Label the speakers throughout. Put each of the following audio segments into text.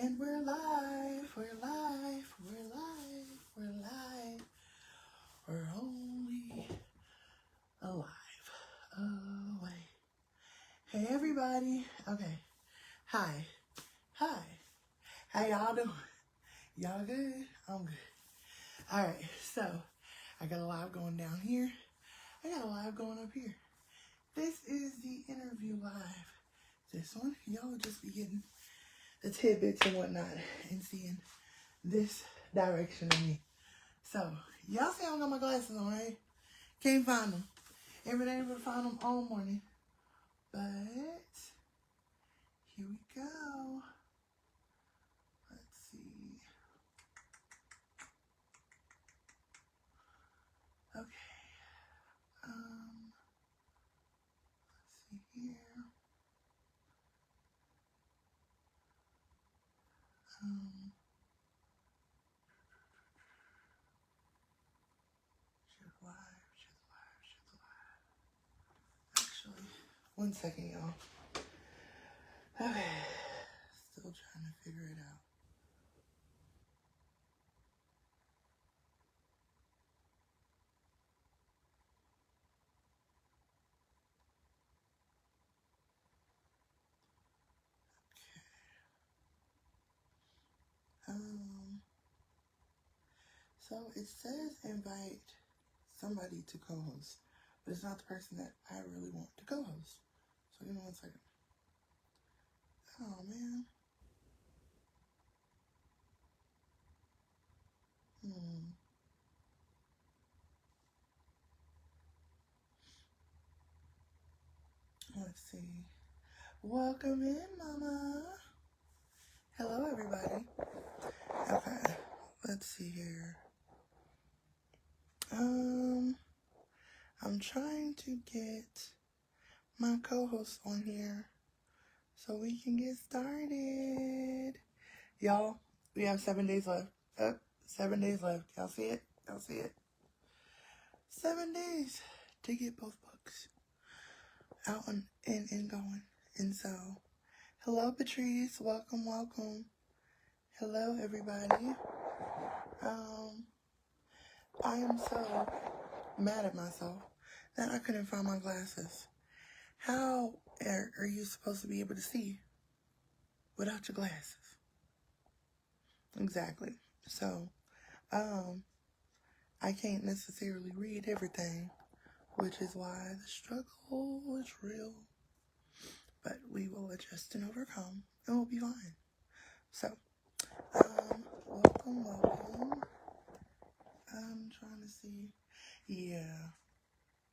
Speaker 1: And we're live, we're live, we're live, we're live. We're only alive. Oh, wait. Hey, everybody. Okay. Hi. Hi. How y'all doing? Y'all good? I'm good. All right. So, I got a live going down here. I got a live going up here. This is the interview live. This one, y'all will just be getting the tidbits and whatnot and seeing this direction of me. So, y'all see I don't got my glasses on, right? Can't find them. Haven't been able to find them all morning. But, here we go. Let's see. Okay. Let's see here. She's live. Actually, one second, y'all. Okay. Still trying to figure it out. So it says invite somebody to co-host, but it's not the person that I really want to co-host. So give me 1 second. Oh man. Let's see. Welcome in, Mama. Hello, everybody. Okay. Let's see here. I'm trying to get my co-host on here so we can get started. Y'all, we have 7 days left. 7 days left. Y'all see it? Y'all see it? 7 days to get both books out and going. And so, hello, Patrice. Welcome, welcome. Hello, everybody. I am so mad at myself that I couldn't find my glasses. How are you supposed to be able to see without your glasses? Exactly. So, I can't necessarily read everything, which is why the struggle is real. But we will adjust and overcome, and we'll be fine. So, welcome. I'm trying to see. Yeah,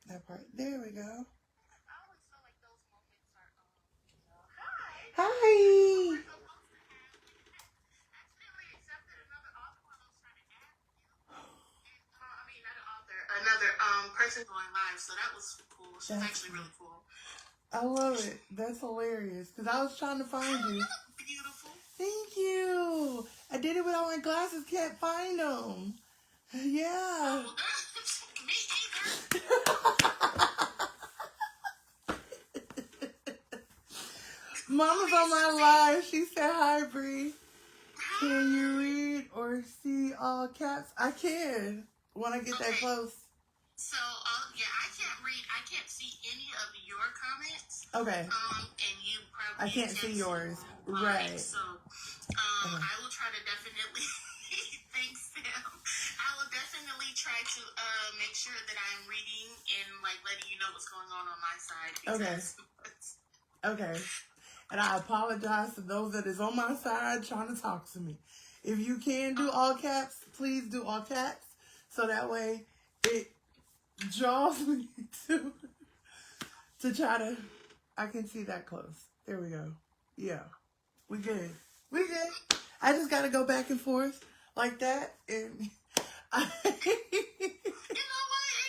Speaker 1: that part. There we go. Hi.
Speaker 2: Another person going live, so that was cool. She's actually really cool.
Speaker 1: I love it. That's hilarious. Because I was trying to find you.
Speaker 2: Beautiful.
Speaker 1: Thank you. I did it without my glasses. Can't find them. Yeah.
Speaker 2: Oh, me either.
Speaker 1: Mama's on my live. She said, hi, Bree. Can you read or see all caps? I can when I get that close.
Speaker 2: So, yeah, I can't read. I can't see any of your comments.
Speaker 1: Okay.
Speaker 2: And you probably
Speaker 1: I can't see yours. Right.
Speaker 2: So, I will try to definitely. Thanks, Sam. I will definitely try to make sure that I'm reading and like letting you know what's going on my side.
Speaker 1: Okay. And I apologize to those that is on my side trying to talk to me. If you can do all caps, please do all caps. So that way it draws me to try to, I can see that close. There we go. Yeah. We good. I just got to go back and forth like that. And
Speaker 2: you know what? And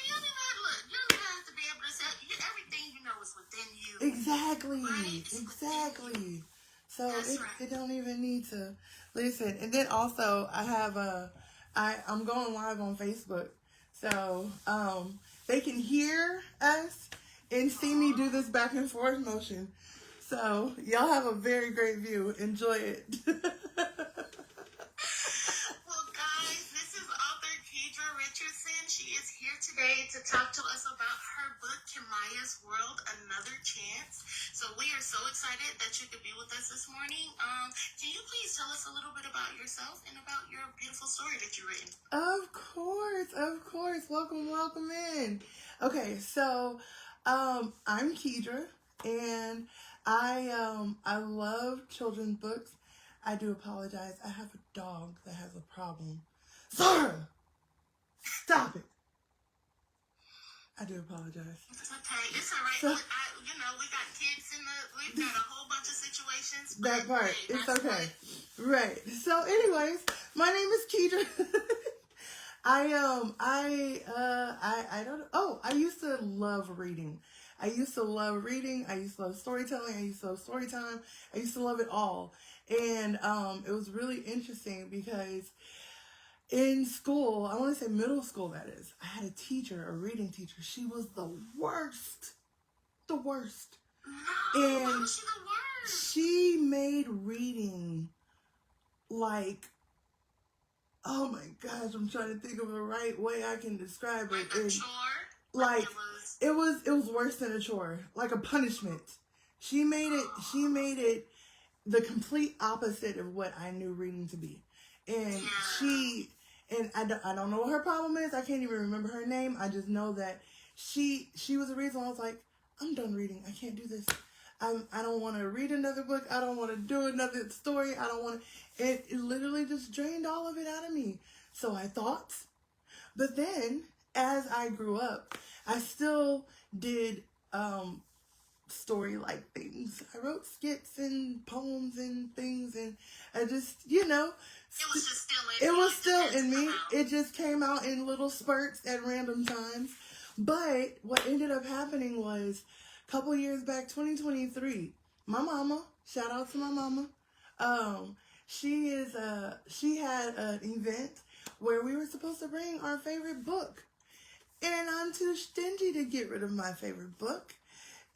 Speaker 2: you don't have to be able to say everything you know is within you.
Speaker 1: Exactly.
Speaker 2: Right?
Speaker 1: Exactly. So
Speaker 2: Right.
Speaker 1: it don't even need to listen. And then also I have I'm going live on Facebook. So they can hear us and see me do this back and forth motion. So y'all have a very great view. Enjoy it.
Speaker 2: to talk to us about her book, Qi'Myiahs World, Another Chance. So we are so excited that you could be with us this morning. Can you please tell us a little bit about yourself and about your beautiful story that you've written?
Speaker 1: Of course. Welcome in. Okay, so I'm Kedra, and I love children's books. I do apologize. I have a dog that has a problem. Zara, stop it. I do apologize.
Speaker 2: It's okay. It's all right.
Speaker 1: So,
Speaker 2: We got kids we've got a whole bunch of situations.
Speaker 1: That part,
Speaker 2: hey,
Speaker 1: it's okay. Right. So, anyways, my name is Kedra. I don't know. Oh, I used to love reading. I used to love storytelling. I used to love story time. I used to love it all. And it was really interesting because in school, I want to say middle school, that is, I had a reading teacher. She was the worst.
Speaker 2: No,
Speaker 1: And
Speaker 2: why was she the worst?
Speaker 1: she made reading like, oh my gosh, I'm trying to think of the right way I can describe it.
Speaker 2: Like a chore?
Speaker 1: Like it was worse than a chore, like a punishment. She made it the complete opposite of what I knew reading to be. And I don't know what her problem is. I can't even remember her name. I just know that she was the reason I was like, I'm done reading. I can't do this. I don't want to read another book. I don't want to do another story. I don't want to. It literally just drained all of it out of me. So I thought. But then, as I grew up, I still did story-like things. I wrote skits and poems and things, and I just,
Speaker 2: it was just still in
Speaker 1: it was still in me. It just came out in little spurts at random times. But what ended up happening was a couple years back, 2023, my mama, shout out to my mama, she had an event where we were supposed to bring our favorite book. And I'm too stingy to get rid of my favorite book.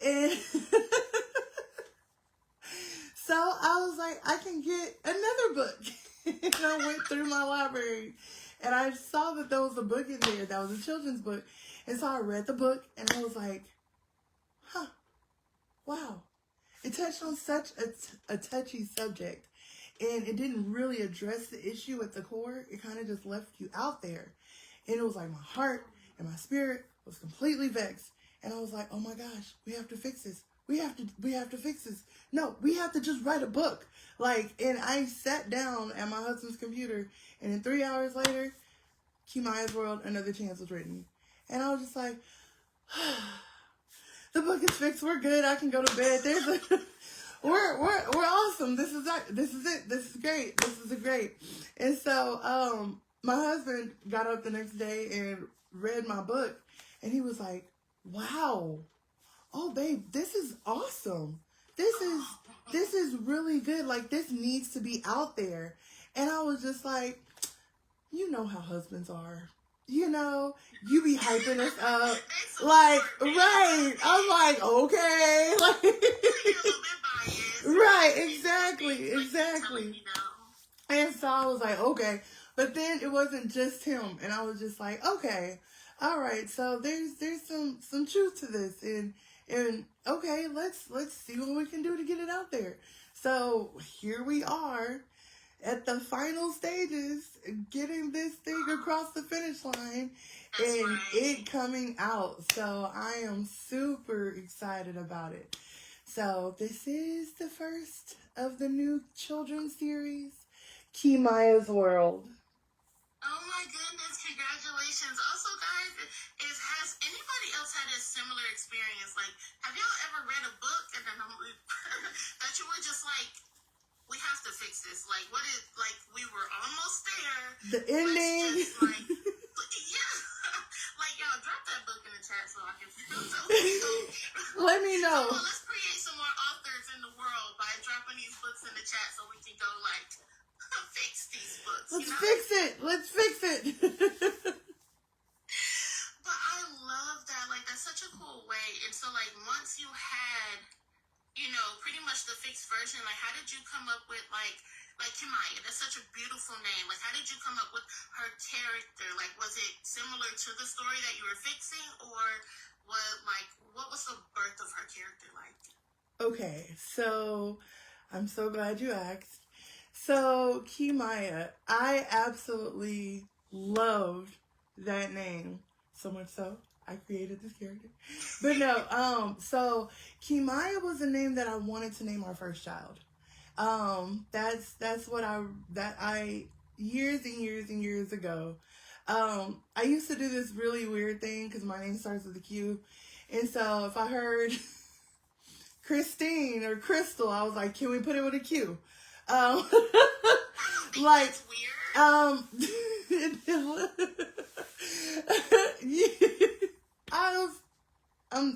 Speaker 1: And so I was like, I can get another book. And I went through my library and I saw that there was a book in there that was a children's book. And so I read the book and I was like, wow. It touched on such a touchy subject. And it didn't really address the issue at the core. It kind of just left you out there. And it was like my heart and my spirit was completely vexed. And I was like, oh my gosh, we have to fix this. We have to fix this. No, we have to just write a book. And I sat down at my husband's computer, and then 3 hours later, Qi'Myiahs World, Another Chance was written. And I was just like, the book is fixed. We're good. I can go to bed. We're awesome. This is it. This is great. This is great. And so, my husband got up the next day and read my book, and he was like, wow. Oh, babe, this is awesome. This is really good. This needs to be out there. And I was just like, you know how husbands are. You be hyping us up. Right. I'm like, okay. Right, exactly. And so I was like, okay. But then it wasn't just him. And I was just like, okay. All right, so there's some truth to this, and okay, let's see what we can do to get it out there. So here we are at the final stages, getting this thing across the finish line, and it coming out. So I am super excited about it. So this is the first of the new children's series, Qi'Myiahs World.
Speaker 2: Oh my goodness, congratulations. Also, guys, has anybody else had a similar experience? Have y'all ever read a book and then that you were just like, we have to fix this? We were almost there.
Speaker 1: The ending.
Speaker 2: Y'all drop that book in the chat so I can feel
Speaker 1: Let me know.
Speaker 2: So, let's create some more authors in the world by dropping these books in the chat so we can go, fix these books.
Speaker 1: Let's fix it.
Speaker 2: But I love that. That's such a cool way. And so, once you had, pretty much the fixed version, how did you come up with, like Qi'Myiahs. That's such a beautiful name. Like, how did you come up with her character? Like, was it similar to the story that you were fixing, or what was the birth of her character like?
Speaker 1: Okay, so I'm so glad you asked. So Qi'Myiahs, I absolutely loved that name so much so I created this character. But no, so Qi'Myiahs was a name that I wanted to name our first child. That's what I years and years and years ago. I used to do this really weird thing because my name starts with a Q, and so if I heard Christine or Crystal, I was like, can we put it with a Q? Like,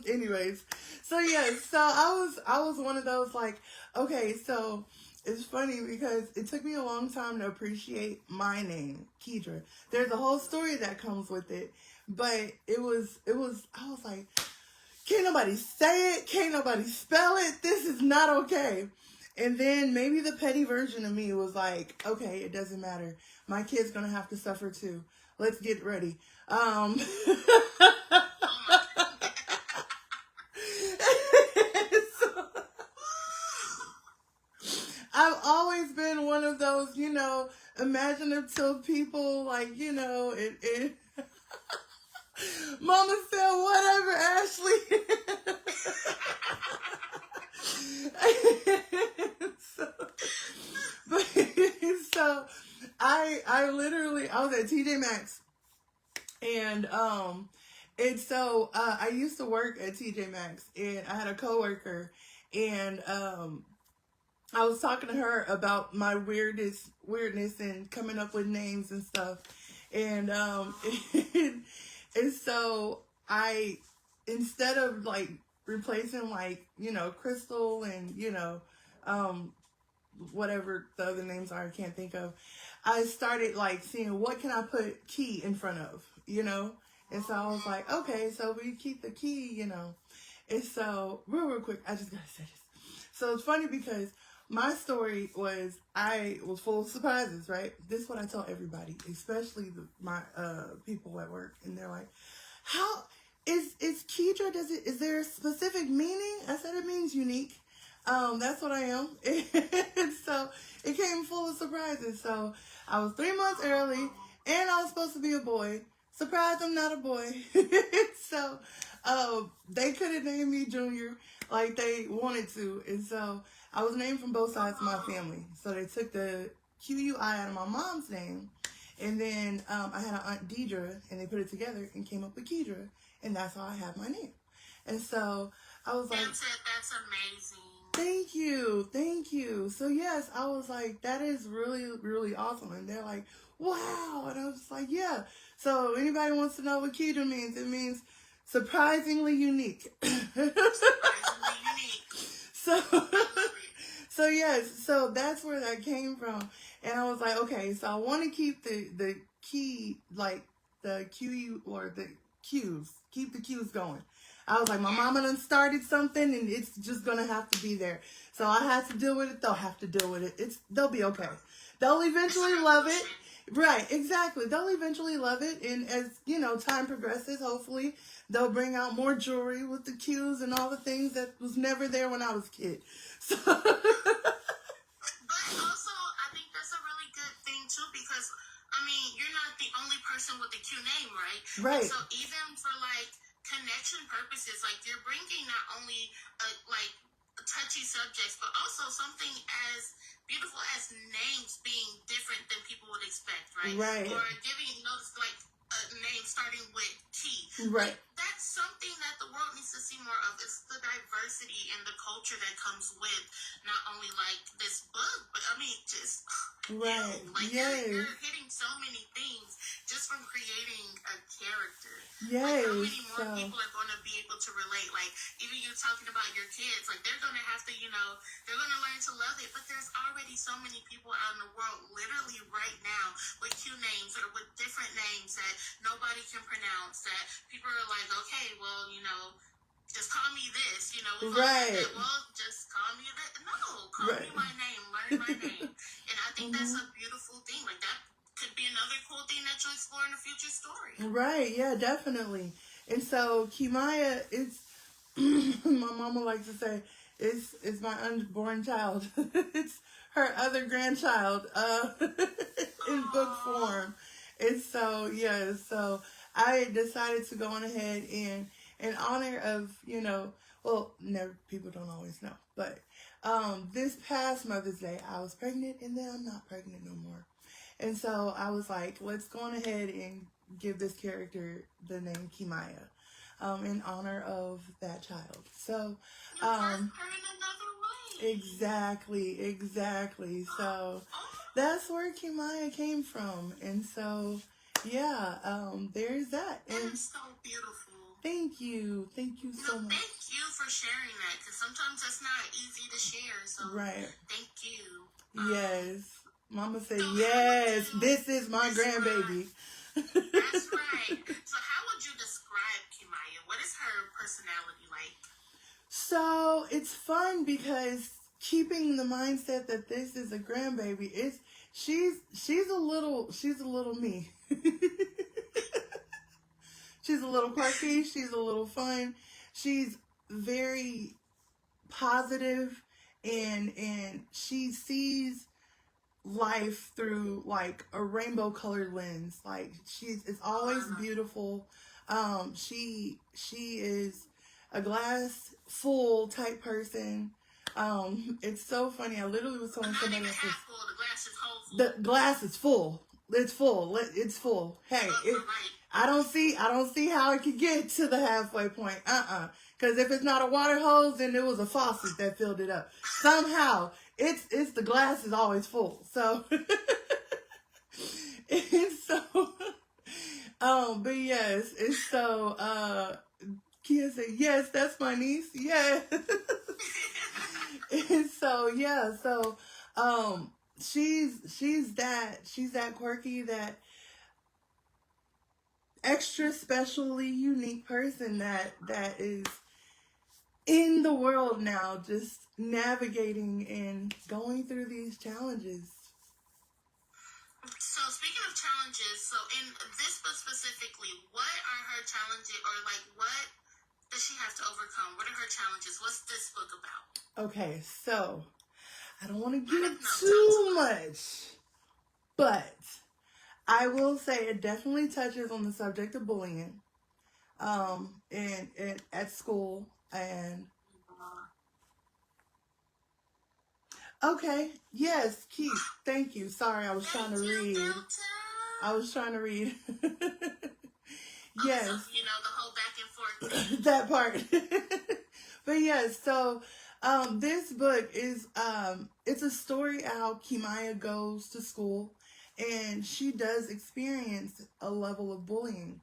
Speaker 1: anyways, so yeah, so I was one of those like, okay, so it's funny because it took me a long time to appreciate my name, Kedra. There's a whole story that comes with it, but I was like, can't nobody say it, can't nobody spell it, this is not okay. And then maybe the petty version of me was like, okay, it doesn't matter. My kid's gonna have to suffer too. Let's get ready. So, I've always been one of those, imaginative people, like, it Mama said, whatever, Ashley. So I literally, I was at TJ Maxx, and I used to work at TJ Maxx, and I had a coworker, and I was talking to her about my weirdness and coming up with names and stuff, and and so I, instead of like replacing like, Crystal and, whatever the other names are, I can't think of, I started like seeing what can I put key in front of, and so I was like, okay, so we keep the key, and so real quick, I just gotta say this. So it's funny because my story was, I was full of surprises, right? This is what I tell everybody, especially my people at work, and they're like, how is Kedra, is there a specific meaning? I said it means unique. That's what I am. And so it came full of surprises. So I was 3 months early, and I was supposed to be a boy. Surprise, I'm not a boy. So they could have named me Junior like they wanted to. And so I was named from both sides of my family. So they took the Qi'Myiahs out of my mom's name. And then I had an Aunt Deidre, and they put it together and came up with Kedra. And that's how I have my name. And so I was like,
Speaker 2: that's amazing.
Speaker 1: Thank you. So yes, I was like, that is really, really awesome. And they're like, wow. And I was like, yeah. So anybody wants to know what Kedra means, it means surprisingly unique.
Speaker 2: Surprisingly unique.
Speaker 1: So yes, so that's where that came from. And I was like, okay, so I want to keep the key, like the Q or the Q's, keep the Q's going. I was like, my mama done started something, and it's just gonna have to be there. So I had to deal with it. They'll have to deal with it. They'll be okay. They'll eventually love it. Right, exactly. They'll eventually love it, and as time progresses, hopefully they'll bring out more jewelry with the Q's and all the things that was never there when I was a kid. So.
Speaker 2: But also, I think that's a really good thing too, because you're not the only person with the Q name, right?
Speaker 1: Right.
Speaker 2: And so even for like connection purposes, like you're bringing not only touchy subjects, but also something as beautiful as names being different than people would expect, right?
Speaker 1: Right.
Speaker 2: Or giving like a name starting with T.
Speaker 1: Right.
Speaker 2: Like, that's something that the world needs to see more of. It's the diversity and the culture that comes with not only like this book, but just
Speaker 1: right.
Speaker 2: Like
Speaker 1: yes.
Speaker 2: you're hitting so many things just from creating a character.
Speaker 1: Yes.
Speaker 2: Like, how many more people are going to be able to relate? Like, even you talking about your kids, like they're going to have to, they're going to learn to love it. But there's already so many people out in the world, literally right now, with Q names or with different names that nobody can pronounce, that people are like, okay, well, just call me this,
Speaker 1: right.
Speaker 2: Well, just call me that. No, call me my name, learn my name. And I think that's a beautiful thing. Like, that could be another cool thing that you explore in a future story.
Speaker 1: Right, yeah, definitely. And so Qi'Myiah is, my mama likes to say, it's my unborn child. It's her other grandchild in book form. And so, yeah, so I decided to go on ahead and in honor of, well, never, people don't always know, but this past Mother's Day, I was pregnant, and then I'm not pregnant no more. And so I was like, let's go on ahead and give this character the name Qi'Myiah in honor of that child. So,
Speaker 2: You birthed her in another way.
Speaker 1: exactly. So that's where Qi'Myiah came from. And so, yeah, there's that.
Speaker 2: That
Speaker 1: And
Speaker 2: is so beautiful.
Speaker 1: Thank you so much.
Speaker 2: Thank you for sharing that, because sometimes that's not easy to share. So,
Speaker 1: Right.
Speaker 2: thank you.
Speaker 1: Yes. Mama said,
Speaker 2: So
Speaker 1: yes, this is my grandbaby.
Speaker 2: That's right. So how would you describe Qi'Myiah? What is her personality like?
Speaker 1: So it's fun because keeping the mindset that this is a grandbaby, she's a little me. She's a little quirky, she's a little fun, she's very positive, and she sees life through like a rainbow colored lens. Like it's always beautiful. She is a glass full type person. It's so funny. I literally was telling somebody else this. The glass is full. It's full. It's full. Hey, I don't see how it could get to the halfway point. Because if it's not a water hose, then it was a faucet that filled it up. Somehow, it's the glass is always full. So, it's so, but yes, it's so, Kia said, yes, that's my niece. Yes. And so, yeah, so, she's that quirky, that extra specially unique person that is in the world now, just navigating and going through these challenges.
Speaker 2: So speaking of challenges, so in this book specifically, what are her challenges, or like what does she have to overcome? What are her challenges? What's this book about?
Speaker 1: Okay, so I don't want to give too much, but I will say it definitely touches on the subject of bullying, and at school. And okay, yes, Keith, thank you. Sorry, I was trying to read. Yes,
Speaker 2: the whole back and forth.
Speaker 1: That part. But yes, so this book is it's a story how Qi'Myiah goes to school, and she does experience a level of bullying,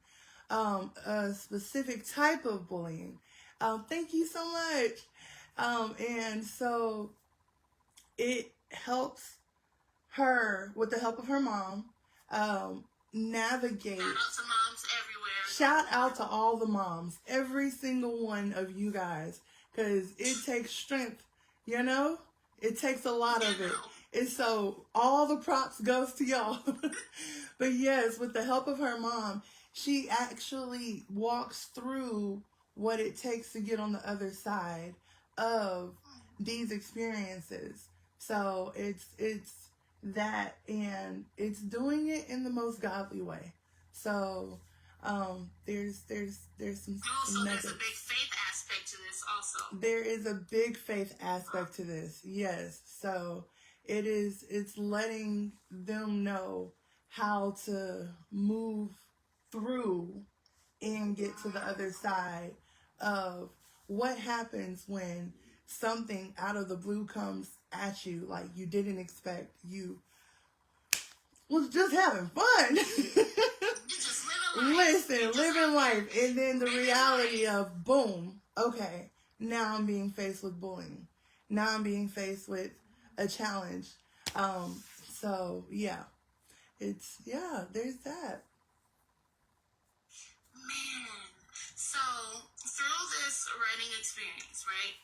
Speaker 1: a specific type of bullying. Thank you so much. And so it helps her, with the help of her mom, navigate.
Speaker 2: Shout out to moms everywhere.
Speaker 1: Shout out to all the moms, every single one of you guys, because it takes strength, It takes a lot of it. And so all the props goes to y'all. But yes, with the help of her mom, she actually walks through what it takes to get on the other side of these experiences. So it's that, and it's doing it in the most godly way. So there's some
Speaker 2: also there's a big faith aspect to this also.
Speaker 1: There is a big faith aspect to this, yes. So it's letting them know how to move through and get to the other side of what happens when something out of the blue comes at you like you didn't expect. You was just having fun. Living life. And then the reality of, boom, okay, now I'm being faced with bullying. Now I'm being faced with a challenge. So, yeah. There's that.
Speaker 2: Man. So, through this writing experience, right?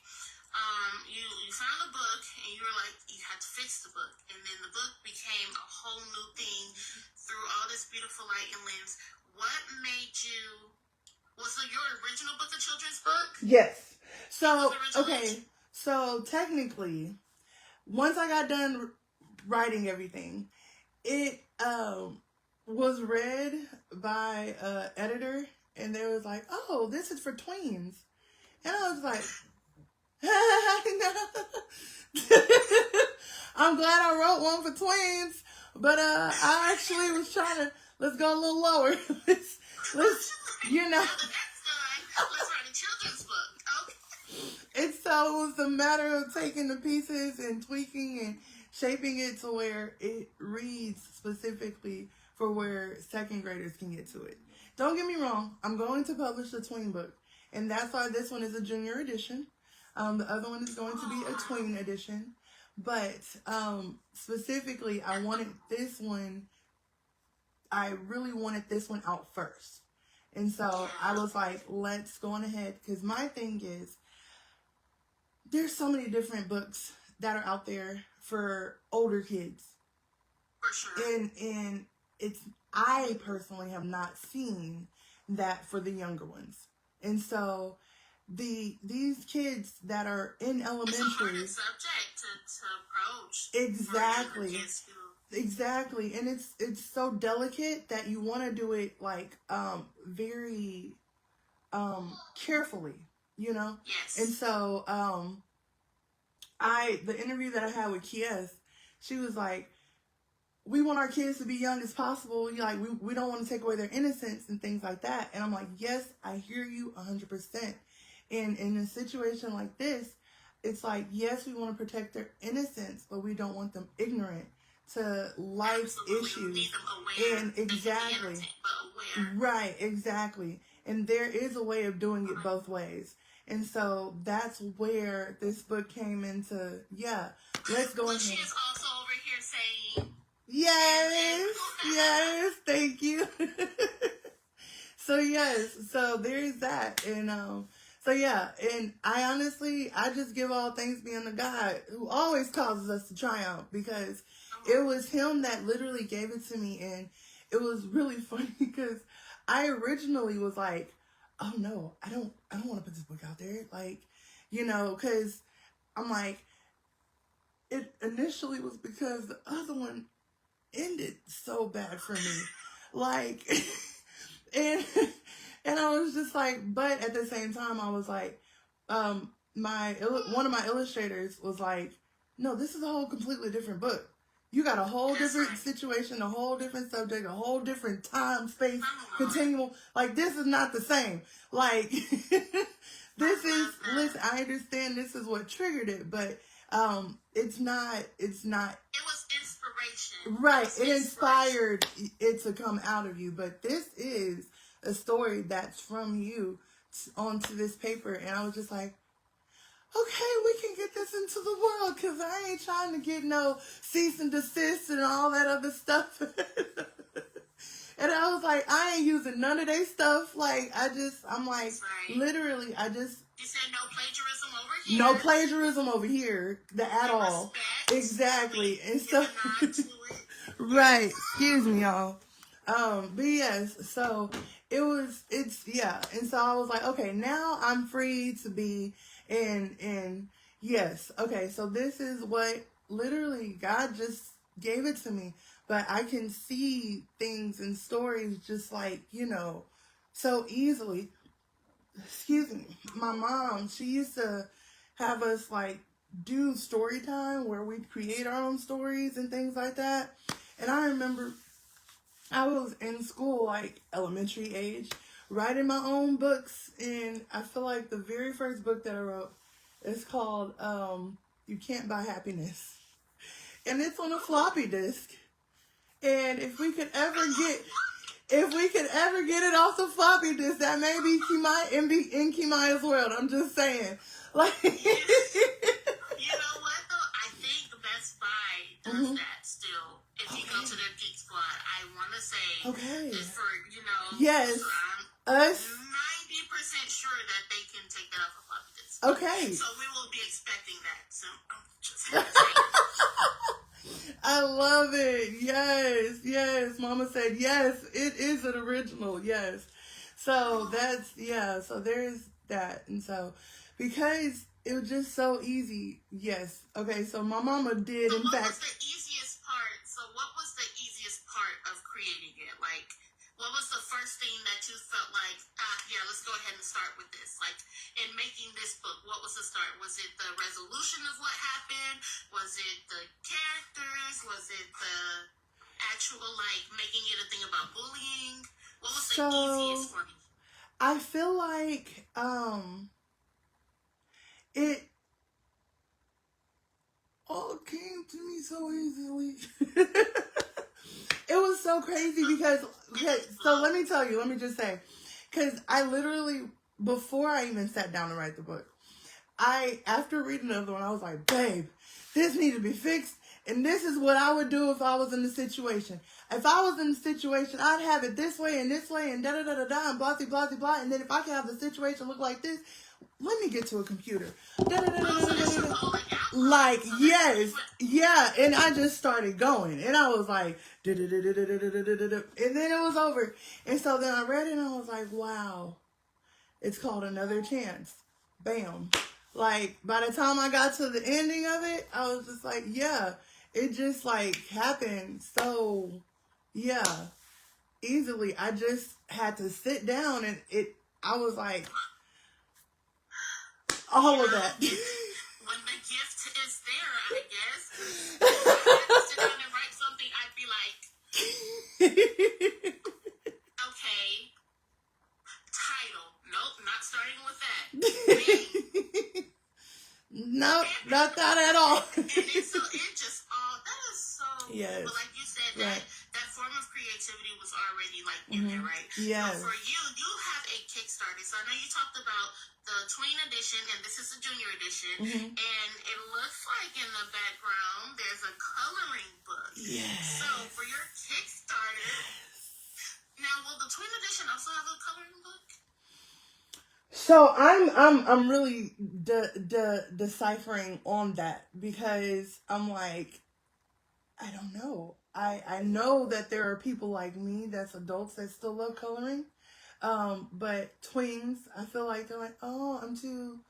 Speaker 2: You found a book, and you were like, you had to fix the book. And then the book became whole new thing through all this beautiful light and lens. What made you? Was it your original book a children's book?
Speaker 1: Yes. So, okay. So, technically, once I got done writing everything, it was read by an editor, and they was like, oh, this is for tweens. And I was like, I'm glad I wrote one for twins, but I actually was trying to, let's go a little lower. let's you know.
Speaker 2: Let's write a children's book. Okay.
Speaker 1: And so it was a matter of taking the pieces and tweaking and shaping it to where it reads specifically for where second graders can get to it. Don't get me wrong, I'm going to publish a tween book, and that's why this one is a junior edition. The other one is going to be a tween edition. But specifically, I really wanted this one out first. And so I was like, let's go on ahead. Because my thing is, there's so many different books that are out there for older kids.
Speaker 2: For sure.
Speaker 1: And I personally have not seen that for the younger ones. And so these kids that are in elementary,
Speaker 2: it's a hard subject to approach.
Speaker 1: Exactly. Exactly. And it's so delicate that you want to do it like very carefully, you know?
Speaker 2: Yes.
Speaker 1: And so the interview that I had with Qi'Myiahs, she was like, we want our kids to be young as possible. Like we don't want to take away their innocence and things like that. And I'm like, yes, I hear you 100%. And in a situation like this, it's like, yes, we want to protect their innocence, but we don't want them ignorant to life's issues. And exactly. Right, exactly. And there is a way of doing it both ways. And so that's where this book came into, let's go ahead.
Speaker 2: She is also over here saying,
Speaker 1: yes, thank you. So there's that. And and I just give all thanks be unto God, who always causes us to triumph, because it was him that literally gave it to me. And it was really funny because I originally was like, oh no, I don't want to put this book out there. Like, because I'm like, it initially was because the other one ended so bad for me. Like, and I was just like, but at the same time, I was like, one of my illustrators was like, no, this is a whole completely different book. You got a whole different situation, a whole different subject, a whole different time, space, continuum. Like, this is not the same. Like, listen, I understand this is what triggered it, but it's not. It
Speaker 2: was inspiration.
Speaker 1: Right. It inspired it to come out of you. But this is a story that's from you onto this paper. And I was just like, okay, we can get this into the world, because I ain't trying to get no cease and desist and all that other stuff. And I was like, I ain't using none of their stuff. Like, literally,
Speaker 2: You said no plagiarism over here.
Speaker 1: No plagiarism over here at all. Exactly. And so, right. Excuse me, y'all. But yes, so and so I was like, okay, now I'm free to be yes. Okay, so this is what literally God just gave it to me. But I can see things and stories just like, so easily. Excuse me. My mom, she used to have us like do story time where we create our own stories and things like that. And I remember I was in school, like elementary age, writing my own books. And I feel like the very first book that I wrote is called You Can't Buy Happiness. And it's on a floppy disk. And if we could ever get it off the floppy disk, that may be in Qi'Myiahs' world. I'm just saying. Like,
Speaker 2: you know what though? I think Best Buy does that still. If you go to their Geek Squad, I want to say just for
Speaker 1: yes,
Speaker 2: I'm 90% sure that they can take that off a floppy disk.
Speaker 1: Okay.
Speaker 2: So we will be expecting that soon.
Speaker 1: I love it. Yes, yes. Mama said, yes, it is an original. Yes. So that's, yeah. So there's that. And so, because it was just so easy. Yes. Okay. So my mama did, in fact.
Speaker 2: What was the easiest part? So what was the easiest part of creating it? Like, what was the first thing that you felt like, yeah, let's go ahead and start with this? Like, in making this book, what was the start? Was it the resolution of what happened? Was it the characters? Was it the actual, like, making it a thing about bullying? What was the easiest for you?
Speaker 1: I feel like it all came to me so easily. It was so crazy because, okay, so let me tell you, let me just say, because I literally, before I even sat down to write the book, after reading another one, I was like, babe, this needs to be fixed. And this is what I would do if I was in the situation. If I was in the situation, I'd have it this way and da-da-da-da-da and blah, blah, blah, blah. And then if I could have the situation look like this, let me get to a computer. Like, yes, yeah. And I just started going. And I was like, and then it was over. And so then I read it and I was like, wow, it's called Another Chance. Bam. Like, by the time I got to the ending of it, I was just like, yeah, it just like happened. So, yeah, easily. I just had to sit down and I was like, all of that.
Speaker 2: When the gift is there, I guess. If I had to sit down and write something, I'd be like, okay, title. Nope, not starting with that.
Speaker 1: Nope, not that at all.
Speaker 2: And it's so, it just all, that is so,
Speaker 1: yes.
Speaker 2: But like you said,
Speaker 1: right.
Speaker 2: that form of creativity was already like in there, right?
Speaker 1: Yes.
Speaker 2: So for you have a Kickstarter. So I know you talked about the tween edition, and this is the junior edition, and it looks like in the background there's a coloring book.
Speaker 1: Yes.
Speaker 2: So for your Kickstarter, now will the tween edition also have a coloring book?
Speaker 1: So I'm really deciphering on that because I'm like, I don't know. I know that there are people like me that's adults that still love coloring. But tweens, I feel like they're like, oh, I'm too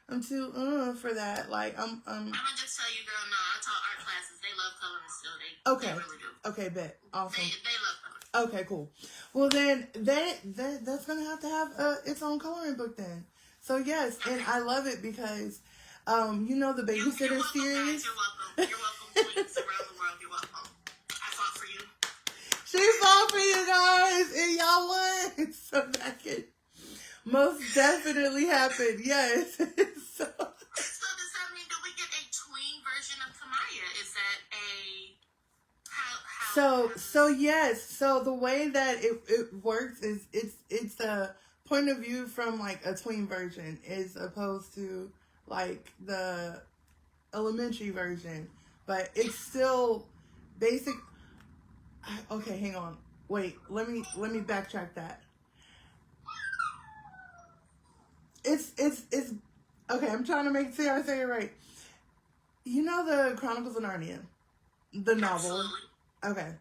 Speaker 1: for that. Like I'm gonna
Speaker 2: just tell you, girl, no, I taught art classes. They love coloring still. They really do.
Speaker 1: Okay, bet. Awesome.
Speaker 2: They love coloring.
Speaker 1: Okay, cool. Well then that's gonna have to have its own coloring book then. So yes, and I love it because you know the babysitter
Speaker 2: you're welcome,
Speaker 1: series.
Speaker 2: Guys, you're welcome, tweens around the world, you're welcome. I fought for you.
Speaker 1: She fought for you guys, and y'all won. So that could most definitely happen. Yes. So does
Speaker 2: that mean do we get a tween version of Qi'Myiah? Is that a how
Speaker 1: So yes. So the way that it works is it's a point of view from like a tween version as opposed to like the elementary version, but it's still basic. Okay, hang on. Wait, let me backtrack that. It's okay, I'm trying to make sure I say it right. You know the Chronicles of Narnia, the novel.
Speaker 2: Absolutely.
Speaker 1: Okay.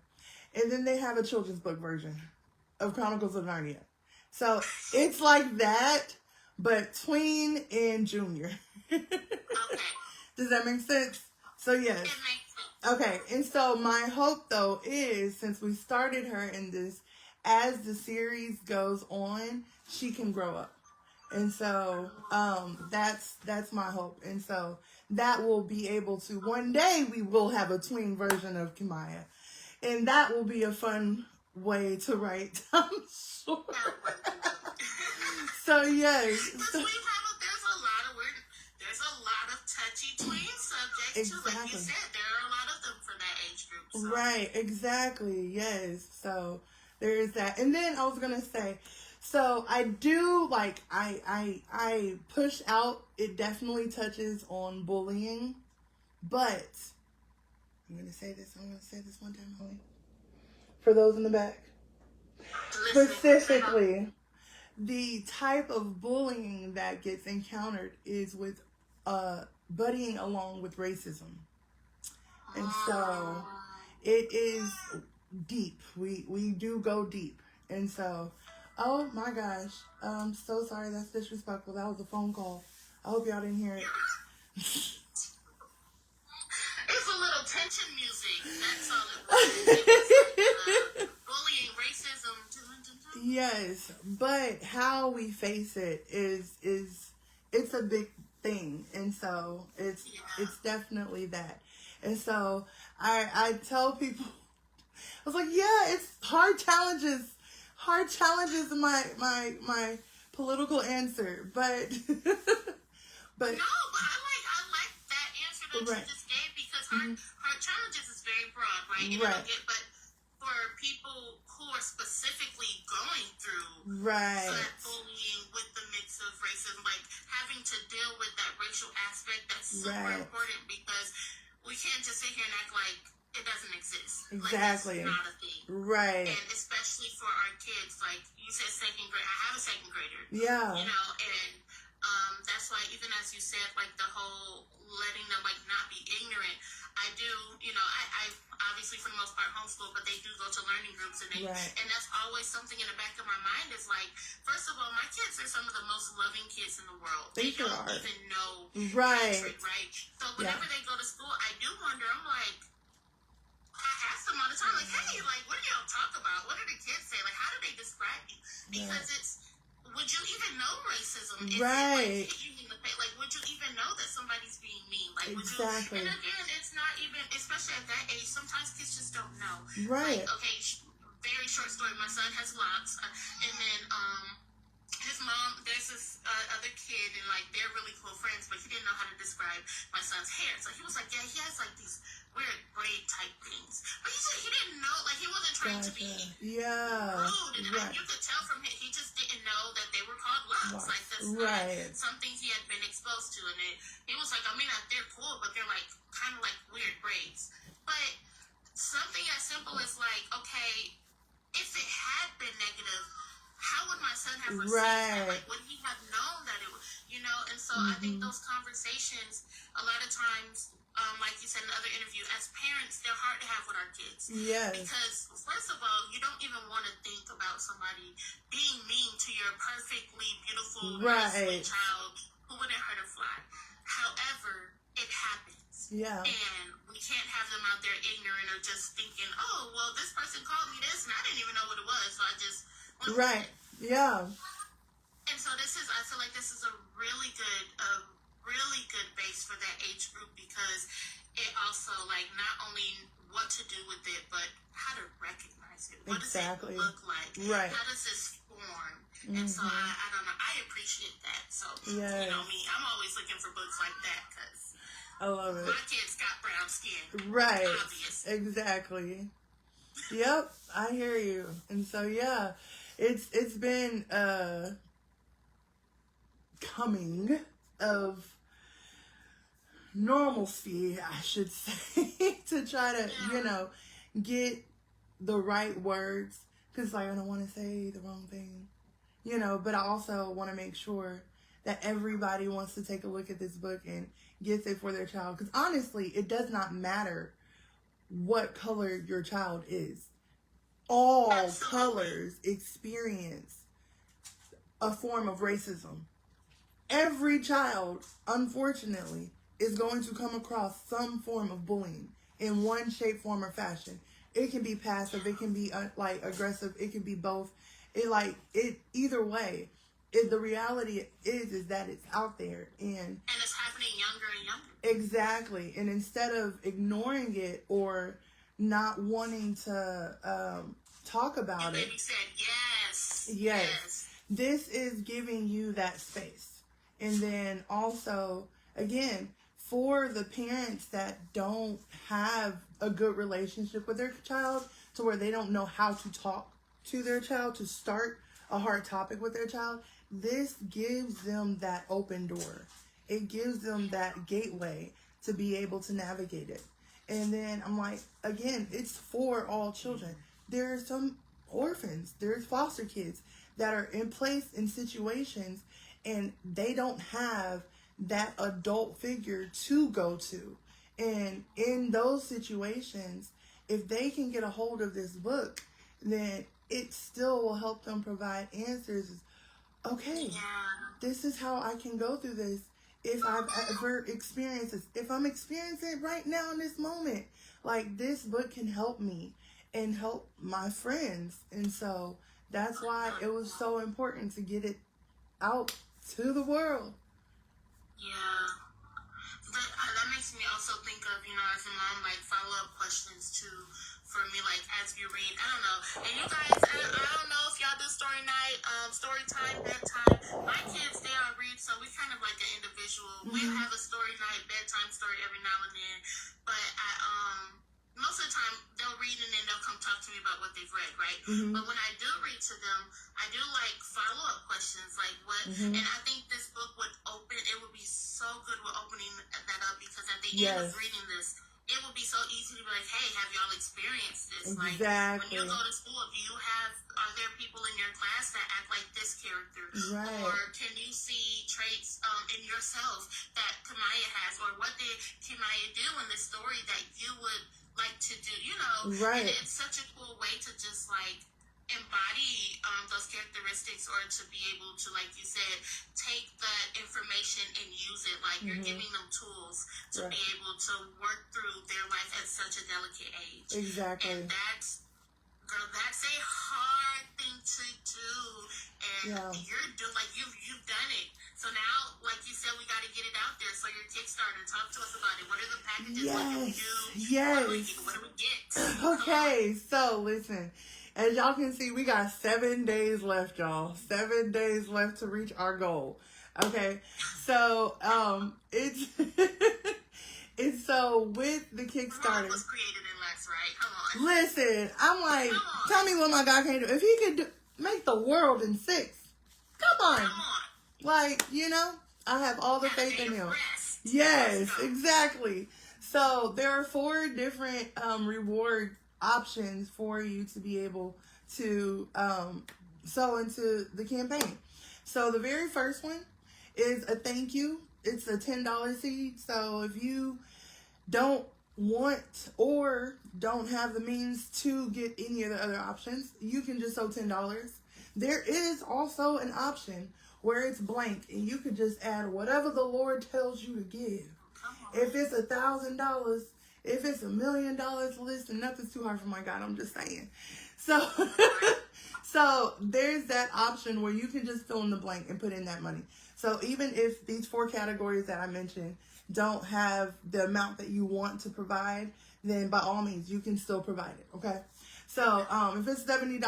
Speaker 1: And then they have a children's book version of Chronicles of Narnia. So it's like that, but tween and junior.
Speaker 2: Okay.
Speaker 1: Does that make sense? So yes.
Speaker 2: It makes sense.
Speaker 1: Okay, and so my hope though is since we started her in this, as the series goes on, she can grow up. And so that's my hope. And so that will be able to, one day we will have a tween version of Qi'Myiah. And that will be a fun way to write, I'm sure. So yes.
Speaker 2: There's a lot of touchy tween subjects
Speaker 1: exactly.
Speaker 2: too. Like you said, there are a lot of them for that age group. So.
Speaker 1: Right, exactly. Yes. So there is that. And then I was gonna say, so I do like I push out, it definitely touches on bullying, but I'm gonna say this one time, Holly. For those in the back. Specifically, the type of bullying that gets encountered is with buddying along with racism. And so it is deep. We do go deep. And so, oh my gosh. I'm so sorry, that's disrespectful. That was a phone call. I hope y'all didn't hear it.
Speaker 2: It's a little tension music. That's all it was. It was like, bullying, racism.
Speaker 1: Yes, but how we face it is it's a big thing, and so it's definitely that. And so I tell people, I was like, yeah, it's hard challenges. Hard challenges is my political answer, but but
Speaker 2: no, but I like that answer that you just gave, because hard challenges is very broad, right? And
Speaker 1: right.
Speaker 2: But for people who are specifically going through that bullying with the mix of racism, like having to deal with that racial aspect, that's super important, because we can't just sit here and act like it doesn't exist.
Speaker 1: Exactly.
Speaker 2: Like, it's not a thing.
Speaker 1: Right.
Speaker 2: And especially for our kids, like you said, second grade. I have a second grader.
Speaker 1: Yeah.
Speaker 2: You know, and that's why, even as you said, like the whole letting them like not be ignorant. I do, you know, I obviously for the most part homeschool, but they do go to learning groups, and and that's always something in the back of my mind is like, first of all, my kids are some of the most loving kids in the world. They don't even know hatred, right? So whenever they go to school, I do wonder. I'm like, I ask them all the time, like, hey, like, what do y'all talk about? What do the kids say? Like, how do they describe you? Because it's, would you even know racism? If it, like, hit you in the face? Like, would you even know that somebody's being mean? Like, would you? And again, it's not even, especially at that age, sometimes kids just don't know. Right. Like, okay, very short story. My son has locks, and then, his mom, there's this other kid, and like they're really cool friends, but he didn't know how to describe my son's hair. So he was like, yeah, he has like these weird braid type things. But he didn't know, like he wasn't trying to be rude. And you could tell from him, he just didn't know that they were called locks. Like that's not something he had been exposed to. And he was like, I mean, they're cool, but they're like kind of like weird braids. But something as simple as like, okay, if it had been negative, how would my son have received that? Like, would he have known that it was, you know? And so I think those conversations, a lot of times, like you said in the other interview, as parents, they're hard to have with our kids. Yes. Because, first of all, you don't even want to think about somebody being mean to your perfectly beautiful, sweet child who wouldn't hurt a fly. However, it happens. Yeah. And we can't have them out there ignorant or just thinking, oh, well, this person called me this, and I didn't even know what it was, so I just... Yeah. And so I feel like this is a really good base for that age group, because it also, like, not only what to do with it, but how to recognize it. What does it look like? Right. How does this form? And so I don't know. I appreciate that. So, you know me, I'm always looking for books like that, because I love it. My kids got brown skin. Right. Obvious. Exactly. Yep. I hear you. And so, yeah. It's been coming of normalcy, I should say, to try to, you know, get the right words, because like I don't want to say the wrong thing, you know, but I also want to make sure that everybody wants to take a look at this book and gets it for their child, because honestly, it does not matter what color your child is. All colors experience a form of racism. Every child, unfortunately, is going to come across some form of bullying in one shape, form, or fashion. It can be passive, it can be like aggressive, it can be both. Either way. The reality is that it's out there, and it's happening younger and younger. Exactly. And instead of ignoring it or not wanting to talk about it. Said yes. This is giving you that space. And then also, again, for the parents that don't have a good relationship with their child, to where they don't know how to talk to their child, to start a hard topic with their child, this gives them that open door. It gives them that gateway to be able to navigate it. And then I'm like, again, it's for all children. There are some orphans, there's foster kids that are in place in situations, and they don't have that adult figure to go to. And in those situations,
Speaker 1: if they can get a hold of this book, then it still will help them provide answers. Okay, this is how I can go through this if I've ever experienced this. If I'm experiencing it right now in this moment, like, this book can help me and help my friends. And so that's why it was so important to get it out to the world.
Speaker 2: Yeah. That makes me also think of, as a mom, like, follow-up questions, too, for me, like, as you read. I don't know. And you guys, I don't know if y'all do story night, story time, bedtime. My kids, they all read, so we kind of like an individual. Mm-hmm. We have a story night, bedtime story every now and then. But most of the time, they'll read and then they'll come talk to me about what they've read, right? Mm-hmm. But when I do read to them, I do like follow-up questions, like what, and I think this book would it would be so good with opening that up, because at the end of reading this, it would be so easy to be like, hey, have y'all experienced this?
Speaker 1: Exactly.
Speaker 2: Like, when you go to school, are there people in your class that act like this character?
Speaker 1: Right.
Speaker 2: Or can you see traits in yourself that Qi'Myiah has? Or what did Qi'Myiah do in this story that you would like to do?
Speaker 1: Right.
Speaker 2: And it's such a cool way to just, like, embody those characteristics, or to be able to, like you said, take the information and use it. Like, you're giving them tools to be able to work through their life at such a delicate age.
Speaker 1: Exactly.
Speaker 2: And that's a hard thing to do. And you've done it. So now, like you said, we got to get it out there. So your Kickstarter, talk to us about it. What are the packages? What do we do?
Speaker 1: Yes.
Speaker 2: What do we get?
Speaker 1: Okay, so listen. As y'all can see, we got 7 days left, y'all. 7 days left to reach our goal. Okay, so it's it's so with the Kickstarter.
Speaker 2: Was created in less, right? Come on.
Speaker 1: Listen, I'm like, tell me what my God can do. If he could make the world in 6, come on. Like, I have all the faith in him. Yes, exactly. So there are 4 different reward options for you to be able to sow into the campaign. So the very first one is a thank you. It's a $10 seed. So if you don't want or don't have the means to get any of the other options, you can just sow $10. There is also an option where it's blank and you could just add whatever the Lord tells you to give. If it's $1,000, if it's $1 million, listen, nothing's too hard for my God. I'm just saying. So, so there's that option where you can just fill in the blank and put in that money. So even if these 4 categories that I mentioned don't have the amount that you want to provide, then by all means, you can still provide it. Okay. So, if it's $70,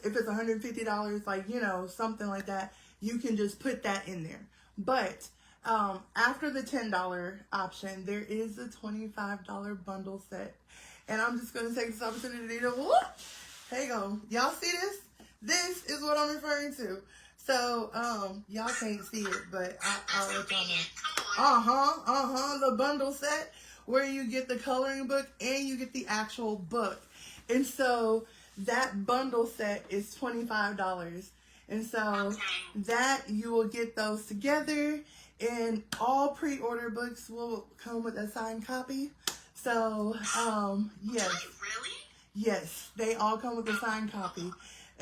Speaker 1: if it's $150, like, something like that, you can just put that in there. But, after the $10 option, there is a $25 bundle set. And I'm just going to take this opportunity to, hey, go. Y'all see this? This is what I'm referring to. So, y'all can't see it, but I'll let y'all know. The bundle set where you get the coloring book and you get the actual book. And so that bundle set is $25. And so that you will get those together, and all pre-order books will come with a signed copy. So, yes.
Speaker 2: Really?
Speaker 1: Yes, they all come with a signed copy.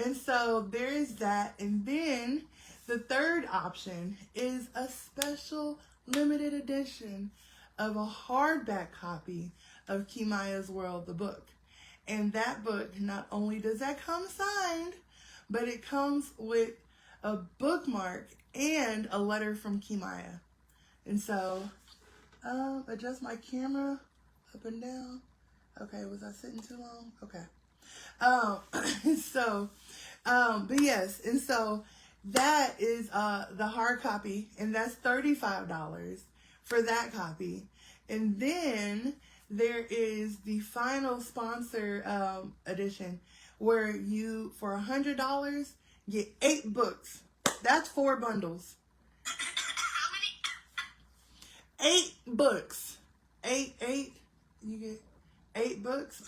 Speaker 1: And so there is that. And then the third option is a special limited edition of a hardback copy of Qi'Myiahs World, the book. And that book, not only does that come signed, but it comes with a bookmark and a letter from Qi'Myiah. And so, adjust my camera up and down. Okay, was I sitting too long? Okay. But yes, and so that is the hard copy, and that's $35 for that copy. And then there is the final sponsor edition where you, for $100, get 8 books. That's 4 bundles.
Speaker 2: How
Speaker 1: many? 8 books. 8. You get 8 books.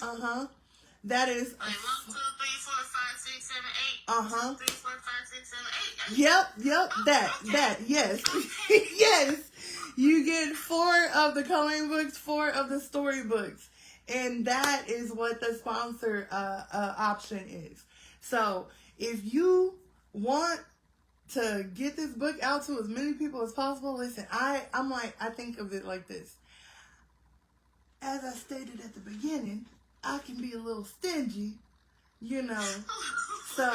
Speaker 1: That is.
Speaker 2: Like 1, 2, 3, 4, 5, 6, 7, 8. 1, 2, 3, 4, 5, 6, 7, 8.
Speaker 1: Yep. That. Yes. Yes. You get 4 of the coloring books, 4 of the story books. And that is what the sponsor option is. So if you want to get this book out to as many people as possible, listen, I think of it like this. As I stated at the beginning, I can be a little stingy, so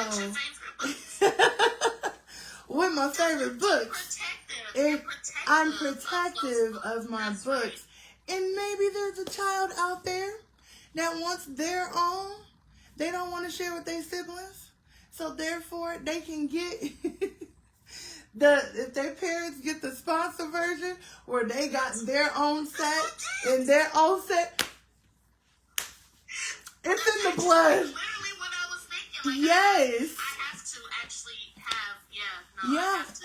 Speaker 1: with my favorite books, I'm protective of my books. And maybe there's a child out there that wants their own. They don't want to share with their siblings. So therefore, they can get if their parents get the sponsor version where they got their own set and their own set. It's in the blood.
Speaker 2: Literally what I was thinking.
Speaker 1: Yes.
Speaker 2: I have to actually have,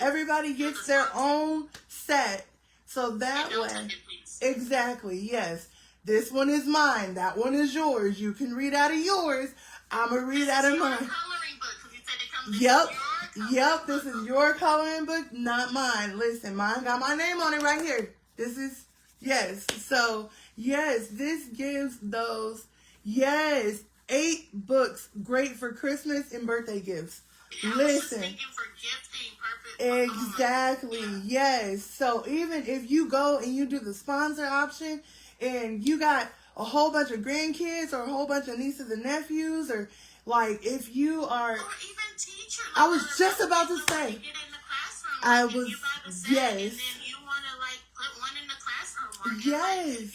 Speaker 1: everybody gets their own set. So that way. Exactly, yes. This one is mine. That one is yours. You can read out of yours. I'm going to read out of mine. Yep, this is your coloring book, not mine. Listen, mine got my name on it right here. This is, yes. So, yes, this gives those, 8 books great for Christmas and birthday gifts. Listen.
Speaker 2: For gifting purpose.
Speaker 1: Exactly, yes. So even if you go and you do the sponsor option and you got a whole bunch of grandkids or a whole bunch of nieces and nephews, or like if you are,
Speaker 2: or even teachers.
Speaker 1: I was just about to say,
Speaker 2: I was,
Speaker 1: yes.
Speaker 2: And then you want to put one in the classroom. Or
Speaker 1: yes.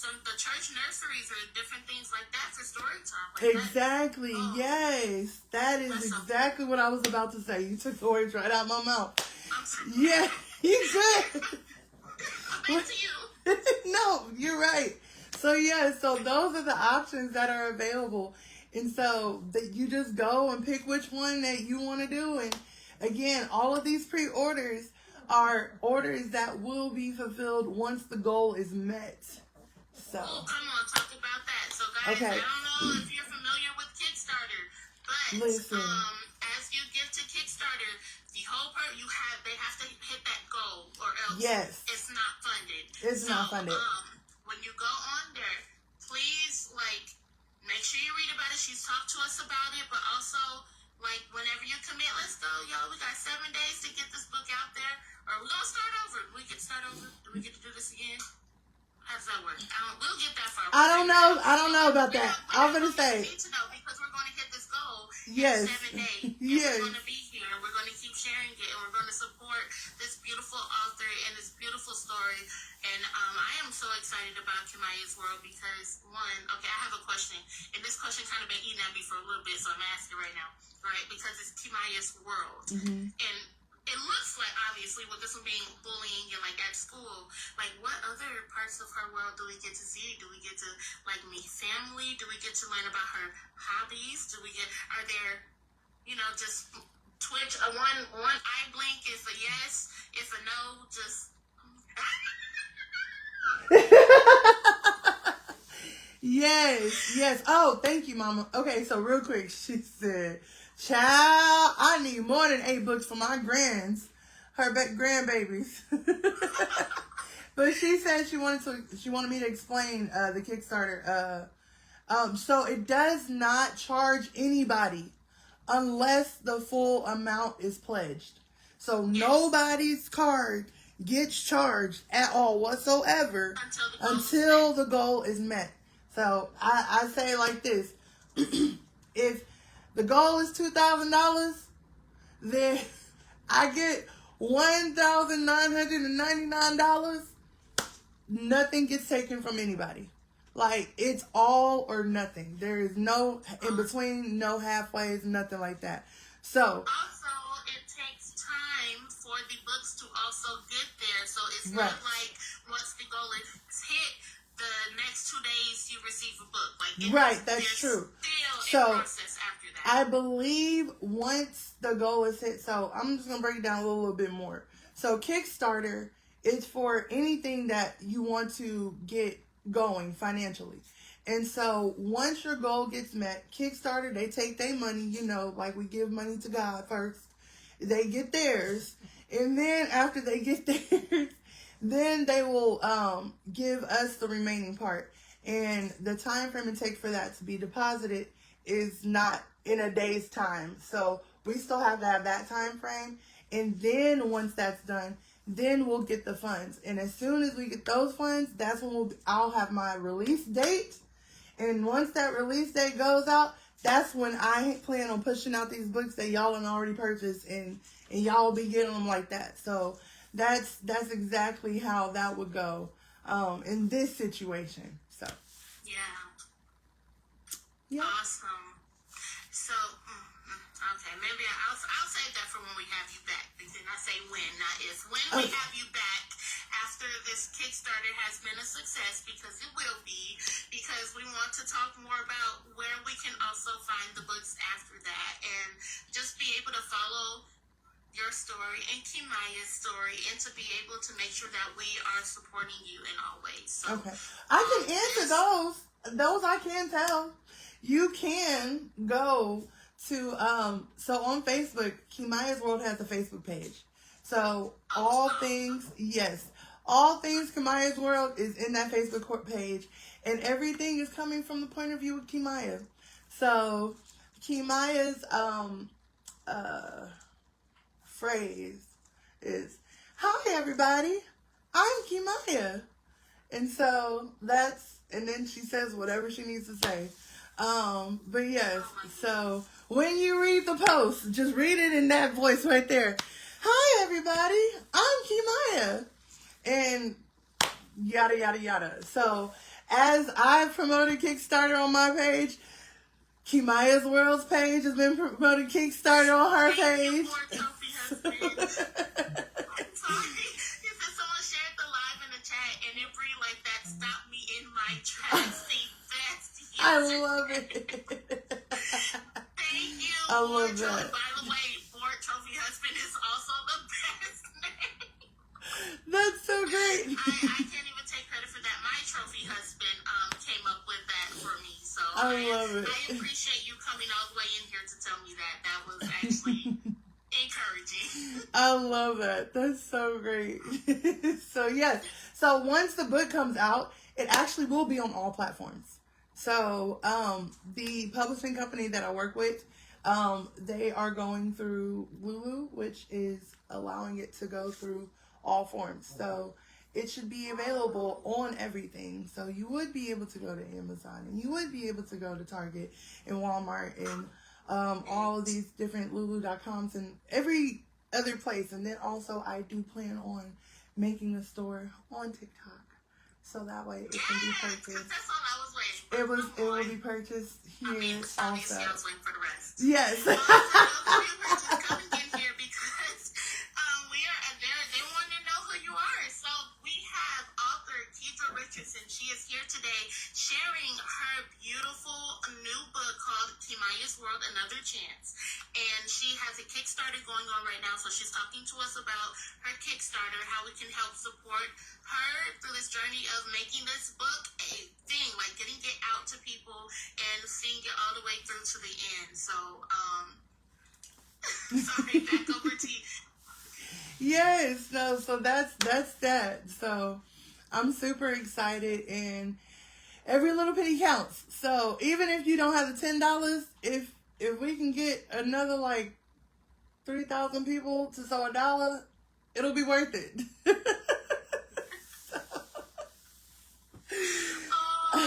Speaker 2: The church nurseries or different things like that for story time.
Speaker 1: Exactly, yes. That is exactly what I was about to say. You took the words right out of my mouth.
Speaker 2: I'm sorry.
Speaker 1: Yeah, you good.
Speaker 2: Back to you.
Speaker 1: No, you're right. So so those are the options that are available. And so that you just go and pick which one that you want to do. And again, all of these pre-orders are orders that will be fulfilled once the goal is met. So.
Speaker 2: Oh, come on, talk about that. So guys,
Speaker 1: okay.
Speaker 2: I don't know if you're familiar with Kickstarter, but
Speaker 1: listen.
Speaker 2: As you give to Kickstarter, the whole they have to hit that goal, or else it's not funded.
Speaker 1: It's not funded.
Speaker 2: When you go on there, please make sure you read about it. She's talked to us about it, but also whenever you commit, let's go, y'all. We got 7 days to get this book out there, or we're gonna start over. We get to start over. Do we get to do this again? How does that work? We'll get that far.
Speaker 1: I don't know about that. I'm gonna say.
Speaker 2: We need to know because we're going to hit this goal
Speaker 1: yes.
Speaker 2: in 7 days.
Speaker 1: Yes.
Speaker 2: We're going to be here. We're going to keep sharing it, and we're going to support this beautiful author and this beautiful story. And I am so excited about Qi'Myiahs world because I have a question, and this question kind of been eating at me for a little bit, so I'm asking right now, right? Because it's Qi'Myiahs world, and it looks like, obviously, with this one being bullying and at school, what other parts of her world do we get to see? Do we get to meet family? Do we get to learn about her hobbies? Are there, just twitch, one eye blink is a yes, if a no, just
Speaker 1: yes. Oh, thank you, Mama. Okay, so real quick, she said, child, I need more than 8 books for my her grandbabies. But she said she wanted me to explain the Kickstarter. So it does not charge anybody unless the full amount is pledged. So nobody's card gets charged at all whatsoever until the goal is met. So I say it like this. If the goal is $2,000, then I get $1,999. Nothing gets taken from anybody. It's all or nothing. There is no in between, no halfways, nothing like that. So
Speaker 2: also it takes time for the books to also get there. So it's not once the goal is hit, the next 2 days you receive a book.
Speaker 1: That's true.
Speaker 2: Still a process after that.
Speaker 1: I believe once the goal is hit, so I'm just gonna break it down a little bit more. So Kickstarter is for anything that you want to get going financially. And so once your goal gets met, Kickstarter, they take their money, we give money to God first. They get theirs. And then after they get theirs, then they will give us the remaining part. And the time frame it takes for that to be deposited is not in a day's time. So we still have to have that time frame. And then once that's done, then we'll get the funds. And as soon as we get those funds, that's when I'll have my release date. And once that release date goes out, that's when I plan on pushing out these books that y'all have already purchased, and y'all will be getting them like that. So that's exactly how that would go in this situation. So
Speaker 2: yeah. Awesome. So okay, maybe I'll save that for when we have you back. Because I say when, not if. When we have you back after this Kickstarter has been a success, because it will be, because we want to talk more about where we can also find the books after that, and just be able to follow your story and Qi'Myiahs' story, and to be able to make sure that we are supporting you in all ways. So,
Speaker 1: okay, I can answer those. Those I can tell. You can go to so on Facebook, Qi'Myiahs World has a Facebook page. So all things Qi'Myiahs World is in that Facebook page, and everything is coming from the point of view of Qi'Myiah. So Qi'Myiahs phrase is, "Hi everybody, I'm Qi'Myiah," and so and then she says whatever she needs to say. But yes, so when you read the post, just read it in that voice right there. "Hi everybody, I'm Qi'Myiah," and yada yada yada. So as I've promoted Kickstarter on my page, Qi'Myiahs World's page has been promoting Kickstarter on her page.
Speaker 2: I'm sorry. You said someone shared the live in the chat, and it read like that. Stop me in my tracks.
Speaker 1: I love it.
Speaker 2: Thank you.
Speaker 1: I love that.
Speaker 2: By the way, Board Trophy Husband is also the best name.
Speaker 1: That's so great.
Speaker 2: I can't even take credit for that. My trophy husband came up with that for me. So
Speaker 1: I love it.
Speaker 2: I appreciate you coming all the way in here to tell me that. That was actually encouraging.
Speaker 1: I love that. That's so great. So yes. So once the book comes out, it actually will be on all platforms. So the publishing company that I work with, they are going through Lulu, which is allowing it to go through all forms. So it should be available on everything. So you would be able to go to Amazon, and you would be able to go to Target and Walmart and all of these different Lulu.coms and every other place. And then also I do plan on making a store on TikTok. So that way it can be purchased.
Speaker 2: That's all I was waiting for.
Speaker 1: It will be purchased here also.
Speaker 2: I was waiting for the rest.
Speaker 1: Yes.
Speaker 2: Just coming in here because they want to know who you are. So we have author Keidra Richardson. She is here today sharing her beautiful new book called Qi'Myiahs World, Another Chance. And she has a Kickstarter going on right now. So she's talking to us about her Kickstarter, how we can help support her through this journey of making this book a thing, like getting it out to people and seeing it all the way through to the end. So, sorry, back over to you.
Speaker 1: Yes, no, so that's that. So I'm super excited, and every little penny counts. So even if you don't have the $10, if we can get another like 3,000 people to sew $1, it'll be worth it.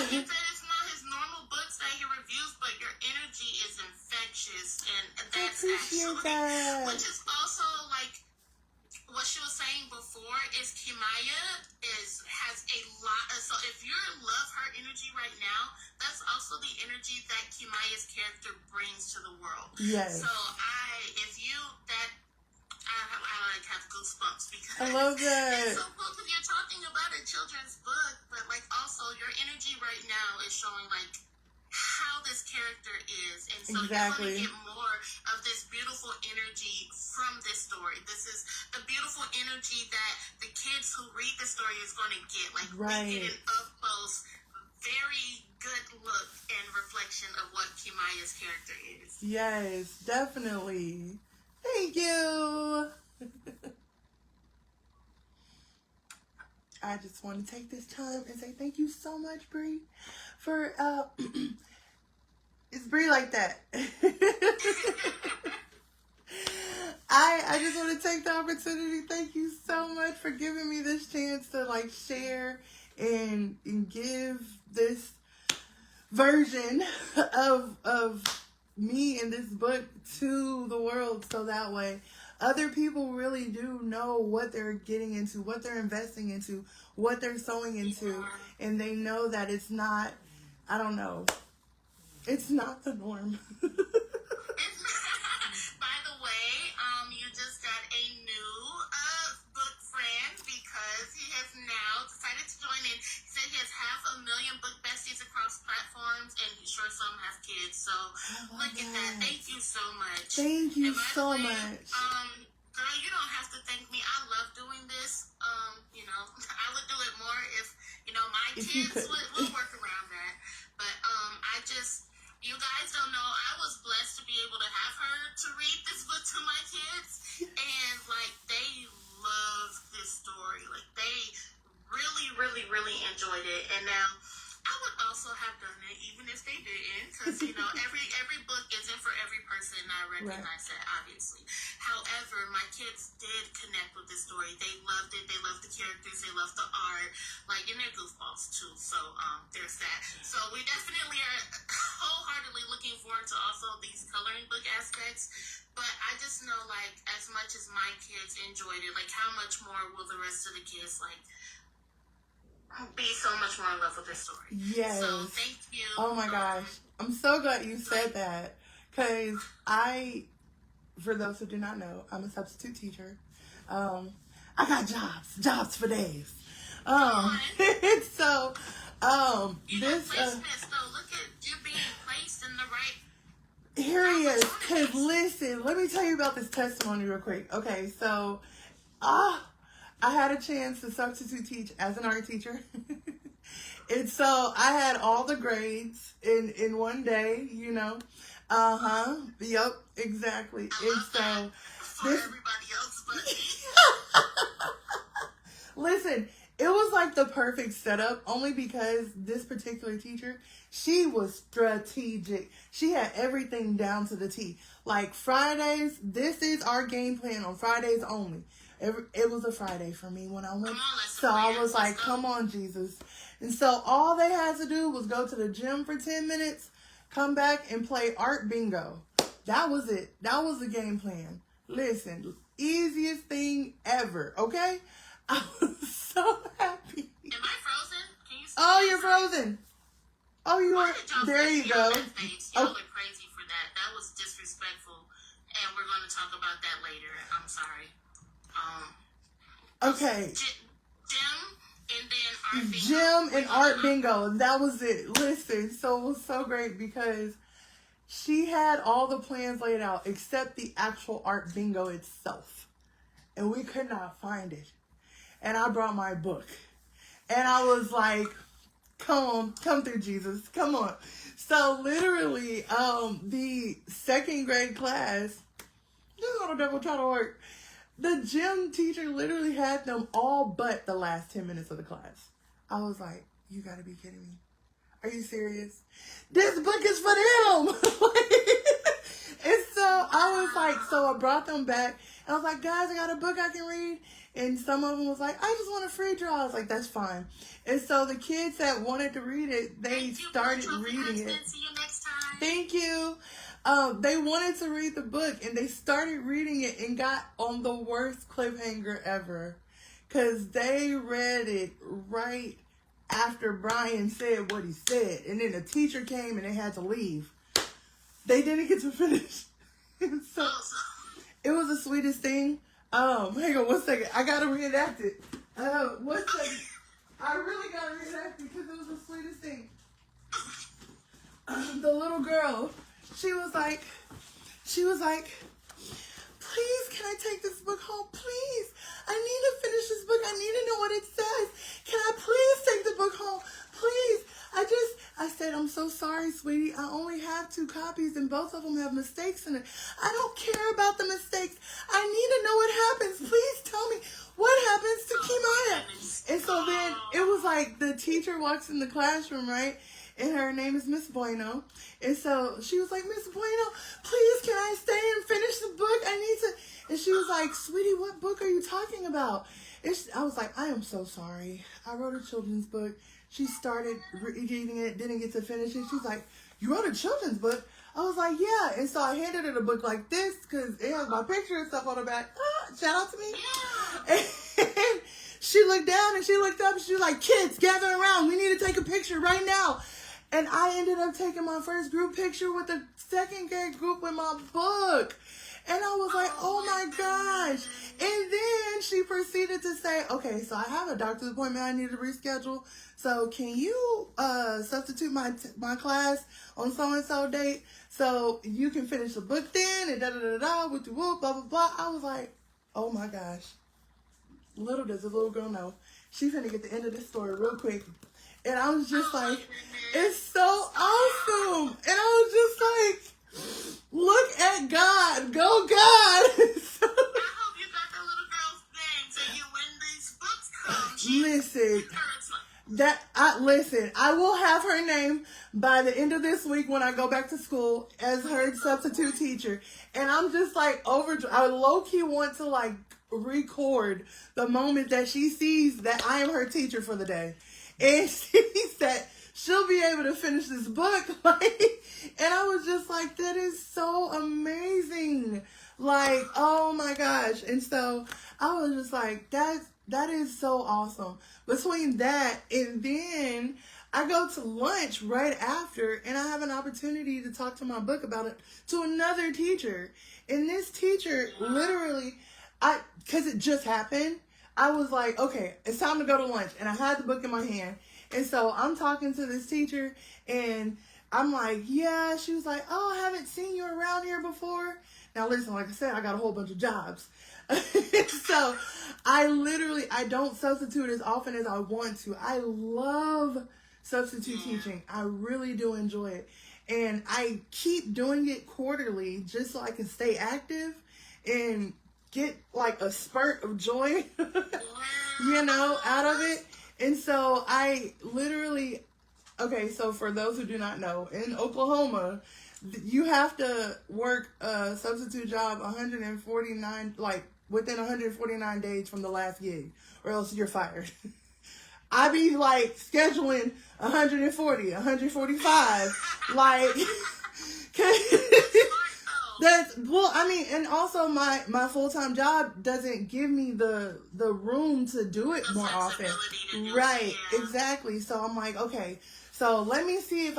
Speaker 2: He said it's not his normal books that he reviews, but your energy is infectious, and that's actually, which is also like what she was saying before. Is Qi'Myiah has a lot of, so if you love her energy right now, that's also the energy that Qi'Myiah's character brings to the world.
Speaker 1: Yes.
Speaker 2: So I like have goosebumps because
Speaker 1: I love that.
Speaker 2: It's so cool because you're talking about a children's book, but like also your energy right now is showing like how this character is, and so
Speaker 1: exactly.
Speaker 2: you're going to get more of this beautiful energy from this story. This is the beautiful energy that the kids who read the story is going to get, like they get an up close, very good look and reflection of what Qi'Myiah's character is.
Speaker 1: Yes, definitely. Thank you. I just want to take this time and say thank you so much, Bree, for it's Bree like that. I just want to take the opportunity. Thank you so much for giving me this chance to like share and give this version of me in this book to the world, so that way other people really do know what they're getting into, what they're investing into, what they're sowing into, and they know that it's not, I don't know, it's not the norm.
Speaker 2: By the way, you just got a new book friend because he has now decided to join in. He said he has 500,000 book besties across platforms, and he's sure some have kids. So look at that. Thank you so much.
Speaker 1: Thank you so much.
Speaker 2: Girl, you don't have to thank me. I love doing this. You know, I would do it more if, you know, my kids would work around that. But I just, you guys don't know, I was blessed to be able to have her to read this book to my kids. And, like, they love this story. Like, they really, really, really enjoyed it. And now, I would also have done it even if they didn't, because, you know, every book isn't for every person. I recognize that, obviously. However, my kids did connect with this story. They loved it. They loved the characters. They loved the art. Like, and they're goofballs, too. So, there's that. So, we definitely are wholeheartedly looking forward to also these coloring book aspects. But I just know, like, as much as my kids enjoyed it, like, how much more will the rest of the kids, like, be so much more in love with this story.
Speaker 1: Yes.
Speaker 2: So thank you.
Speaker 1: Oh my gosh. I'm so glad you said that. Because for those who do not know, I'm a substitute teacher. I got jobs for days. So,
Speaker 2: you
Speaker 1: this,
Speaker 2: placements, though. Look at you being placed in the right.
Speaker 1: Here he is. Because listen, let me tell you about this testimony real quick. Okay, so, I had a chance to substitute teach as an art teacher. And so I had all the grades in one day, you know. Yep, exactly. And so
Speaker 2: for everybody else, but
Speaker 1: listen, it was like the perfect setup only because this particular teacher, she was strategic. She had everything down to the T. Like Fridays, this is our game plan on Fridays only. It was a Friday for me when I went. So I was like, come on, Jesus. And so all they had to do was go to the gym for 10 minutes, come back and play art bingo. That was it. That was the game plan. Listen, easiest thing ever, okay? I was so happy.
Speaker 2: Am I frozen? Can you see
Speaker 1: you're frozen. Oh, you are. There you go.
Speaker 2: Y'all are crazy for that. That was disrespectful. And we're going to talk about that later. I'm sorry.
Speaker 1: Okay.
Speaker 2: Gym and art bingo.
Speaker 1: That was it. Listen, so it was so great because she had all the plans laid out except the actual art bingo itself. And we could not find it. And I brought my book. And I was like, come through, Jesus. Come on. So literally, the second grade class, this little devil trying to work. The gym teacher literally had them all but the last 10 minutes of the class. I was like, you gotta be kidding me. Are you serious? This book is for them. And so I was like, so I brought them back. And I was like, guys, I got a book I can read. And some of them was like, I just want a free draw. I was like, that's fine. And so the kids that wanted to read it, they started reading it.
Speaker 2: See you next time.
Speaker 1: Thank you. They wanted to read the book and they started reading it and got on the worst cliffhanger ever. Because they read it right after Brian said what he said. And then the teacher came and they had to leave. They didn't get to finish. And so it was the sweetest thing. Hang on one second. I got to reenact it. 1 second. I really got to reenact it because it was the sweetest thing. The little girl, she was like, please, can I take this book home? Please, I need to finish this book. I need to know what it says. Can I please take the book home? Please, I said, I'm so sorry, sweetie. I only have 2 copies and both of them have mistakes in it. I don't care about the mistakes. I need to know what happens. Please tell me what happens to Qi'Myiahs. And so then it was like the teacher walks in the classroom, right? And her name is Miss Bueno. And so she was like, Miss Bueno, please can I stay and finish the book? I need to. And she was like, sweetie, what book are you talking about? I was like, I am so sorry. I wrote a children's book. She started reading it, didn't get to finish it. She's like, you wrote a children's book? I was like, yeah. And so I handed her the book like this because it has my picture and stuff on the back. Shout out to me. And she looked down and she looked up and she was like, kids, gather around. We need to take a picture right now. And I ended up taking my first group picture with the 2nd grade group with my book. And I was like, oh my gosh. And then she proceeded to say, okay, so I have a doctor's appointment I need to reschedule. So can you substitute my class on so-and-so date so you can finish the book then? And da-da-da-da, with the whoop, blah, blah, blah. I was like, oh my gosh. Little does a little girl know. She's finna get the end of this story real quick. And I was just like, it's so awesome. And I was just like, look at God. Go God.
Speaker 2: I hope you got that little girl's name so you when these books come.
Speaker 1: Listen, I will have her name by the end of this week when I go back to school as her substitute teacher. And I'm just like I low-key want to like record the moment that she sees that I am her teacher for the day. And sees that she'll be able to finish this book. And I was just like, that is so amazing. Like, oh my gosh. And so I was just like, that is so awesome. Between that and then I go to lunch right after and I have an opportunity to talk to my book about it to another teacher. And this teacher literally, because it just happened, I was like, okay, it's time to go to lunch. And I had the book in my hand. And so I'm talking to this teacher and I'm like, yeah. She was like, oh, I haven't seen you around here before. Now listen, like I said, I got a whole bunch of jobs. So I don't substitute as often as I want to. I love substitute teaching. I really do enjoy it. And I keep doing it quarterly just so I can stay active and get like a spurt of joy, out of it. And so I literally, okay, so for those who do not know, in Oklahoma, you have to work a substitute job 149, like within 149 days from the last gig, or else you're fired. I be like scheduling 140, 145, like, and also my full-time job doesn't give me the room to do it more often. Right, exactly. So I'm like, okay, so let me see if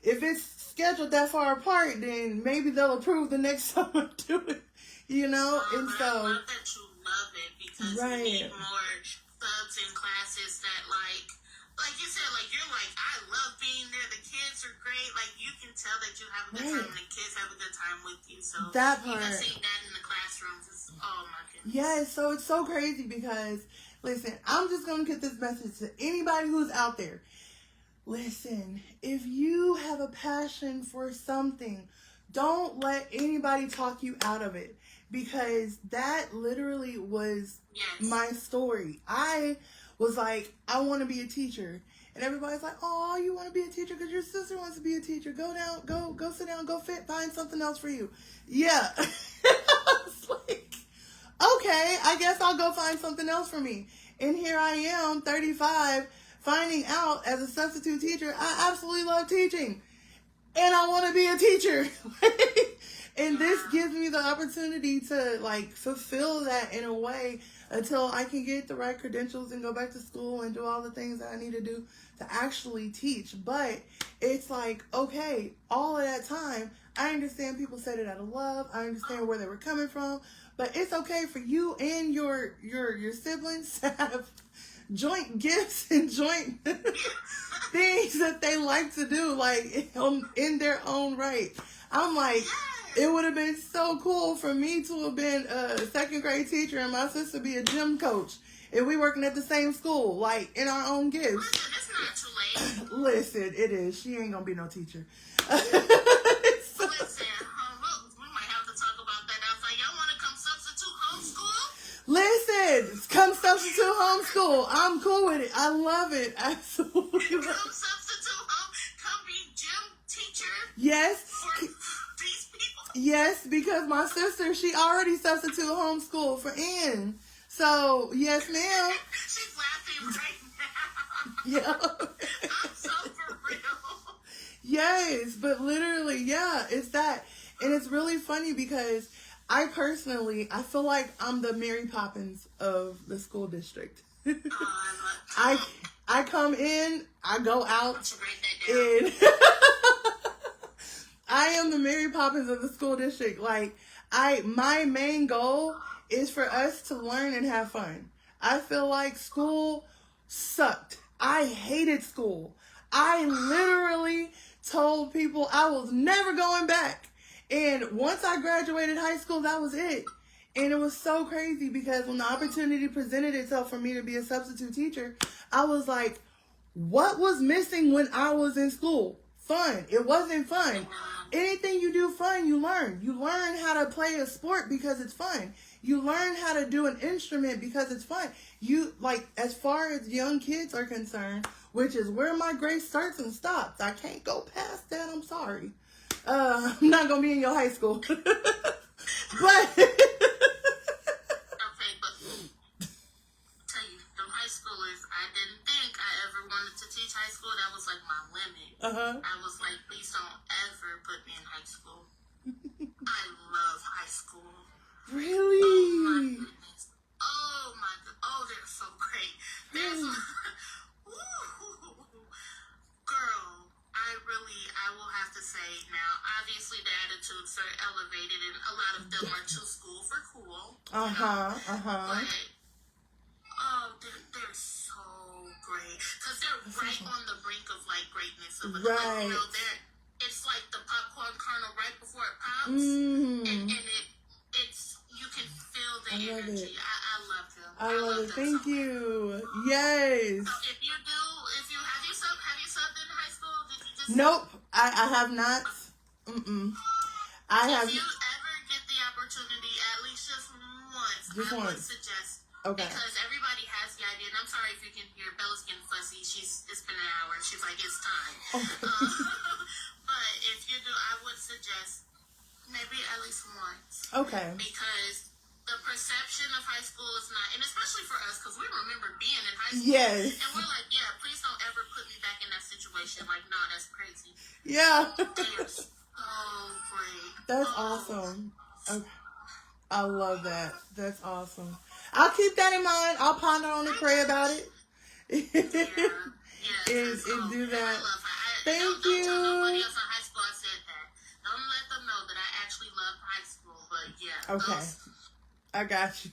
Speaker 1: it's scheduled that far apart, then maybe they'll approve the next time I do it, And so.
Speaker 2: I love that you love it because you need more subs and classes that like you said, like you're like, I love being there. The kids are great. Like you can tell that you have a good time and the kids have a good time with you. So
Speaker 1: that part.
Speaker 2: Even seeing that in the classrooms is, oh my goodness.
Speaker 1: Yeah, so it's so crazy because, listen, I'm just going to get this message to anybody who's out there. Listen, if you have a passion for something, don't let anybody talk you out of it, because that literally was my story. I was like, I want to be a teacher. And everybody's like, oh, you want to be a teacher because your sister wants to be a teacher. Go down, go sit down, go find something else for you. Yeah. I was like, okay, I guess I'll go find something else for me. And here I am, 35, finding out as a substitute teacher, I absolutely love teaching. And I want to be a teacher. And this gives me the opportunity to like fulfill that in a way until I can get the right credentials and go back to school and do all the things that I need to do to actually teach. But it's like, okay, all of that time, I understand people said it out of love. I understand where they were coming from. But it's okay for you and your siblings to have joint gifts and joint things that they like to do, like in their own right. I'm like, it would have been so cool for me to have been a second grade teacher and my sister be a gym coach. if we working at the same school, like in our own gifts.
Speaker 2: Listen, it's not too late.
Speaker 1: Listen, it is. She ain't gonna be no teacher.
Speaker 2: Listen, we might have to talk about that outside. Y'all want to come substitute homeschool?
Speaker 1: Listen, come substitute homeschool. I'm cool with it. I love it. Absolutely.
Speaker 2: Come substitute home. Come be gym teacher.
Speaker 1: Yes.
Speaker 2: For these people.
Speaker 1: Yes, because my sister, she already substitute homeschool for Ann. So, yes, ma'am.
Speaker 2: She's laughing right now.
Speaker 1: Yeah.
Speaker 2: I'm so for real.
Speaker 1: Yes, but literally, yeah, it's that. And it's really funny because I feel like I'm the Mary Poppins of the school district. I come in, I go out, and I am the Mary Poppins of the school district. Like, my main goal is for us to learn and have fun. I feel like school sucked. I hated school. I literally told people I was never going back. And once I graduated high school, that was it. And it was so crazy because when the opportunity presented itself for me to be a substitute teacher, I was like, what was missing when I was in school? Fun. It wasn't fun. Anything you do fun, you learn. You learn how to play a sport because it's fun. You learn how to do an instrument because it's fun. You, like, as far as young kids are concerned, which is where my grace starts and stops. I can't go past that. I'm sorry. I'm not going to be in your high school. But
Speaker 2: Okay, but tell you, them high schoolers, I didn't think I ever wanted to teach high school. That was like my limit. I was like, please don't ever put me in high school. I love high school.
Speaker 1: Really?
Speaker 2: Oh my goodness. Oh my god. Oh, they're so great. There's girl, I will have to say now, obviously the attitudes are elevated and a lot of them are too school for cool. But, oh, they're so great. Because they're right on the brink of, like, greatness. Of it. Like, you know, it's like the popcorn kernel right before it pops. And it's, you can feel the energy. I love them.
Speaker 1: I love it.
Speaker 2: them
Speaker 1: Thank
Speaker 2: so
Speaker 1: you.
Speaker 2: much.
Speaker 1: Yes.
Speaker 2: So have you subbed in high school? Did you just
Speaker 1: Nope. I have not. I have.
Speaker 2: If you ever get the opportunity, at least just once, I would suggest.
Speaker 1: Okay.
Speaker 2: Because everybody has the idea, and I'm sorry if you can hear Bella's getting fussy. It's been an hour. She's like, it's time. But if you do, I would suggest maybe at least once.
Speaker 1: Okay.
Speaker 2: Because the perception of high school is not, and especially for us, because we remember being in high school.
Speaker 1: Yes.
Speaker 2: And we're like, yeah, please don't ever put me back in that situation. Like, no, that's crazy.
Speaker 1: Yeah.
Speaker 2: They're so great.
Speaker 1: That's awesome. Okay. I love that. That's awesome. I'll keep that in mind. I'll ponder on it, pray about it. And do that. Thank you.
Speaker 2: Don't tell nobody else in high school I said that. Don't let them know that I actually love high school. But yeah.
Speaker 1: Okay. I got you.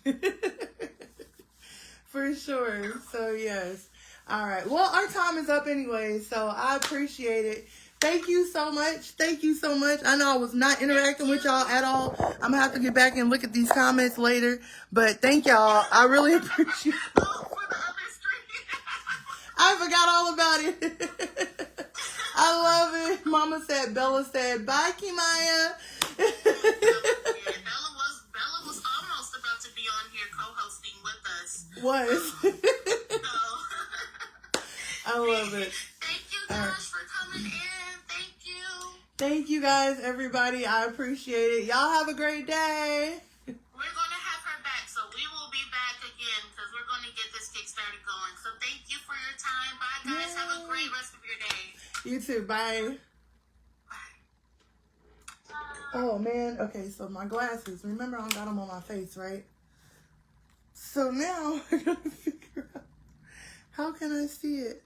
Speaker 1: For sure. So, yes. All right. Well, our time is up anyway, so I appreciate it. Thank you so much. Thank you so much. I know I was not interacting with y'all at all. I'm going to have to get back and look at these comments later. But thank y'all. I really appreciate it. I forgot all about it. I love it. Mama said, Bella said, bye, Qi'Myiahs.
Speaker 2: Bella was almost about to be on here co-hosting with us.
Speaker 1: Was. I love it.
Speaker 2: Thank you, Josh, for coming in. Thank you.
Speaker 1: Thank you guys, everybody. I appreciate it. Y'all have a great day.
Speaker 2: We're going to have her back, so we will be back again because we're going to get this Kickstarter going. So thank you for your time. Bye, guys. Have a great rest of your day.
Speaker 1: You too. Bye. Oh, man. Okay, so my glasses. Remember, I got them on my face, right? So now we're going to figure out how can I see it.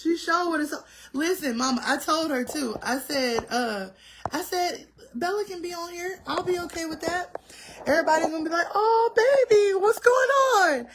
Speaker 1: She showed what it's. Listen, Mama, I told her too. I said, Bella can be on here. I'll be okay with that. Everybody's gonna be like, oh, baby, what's going on?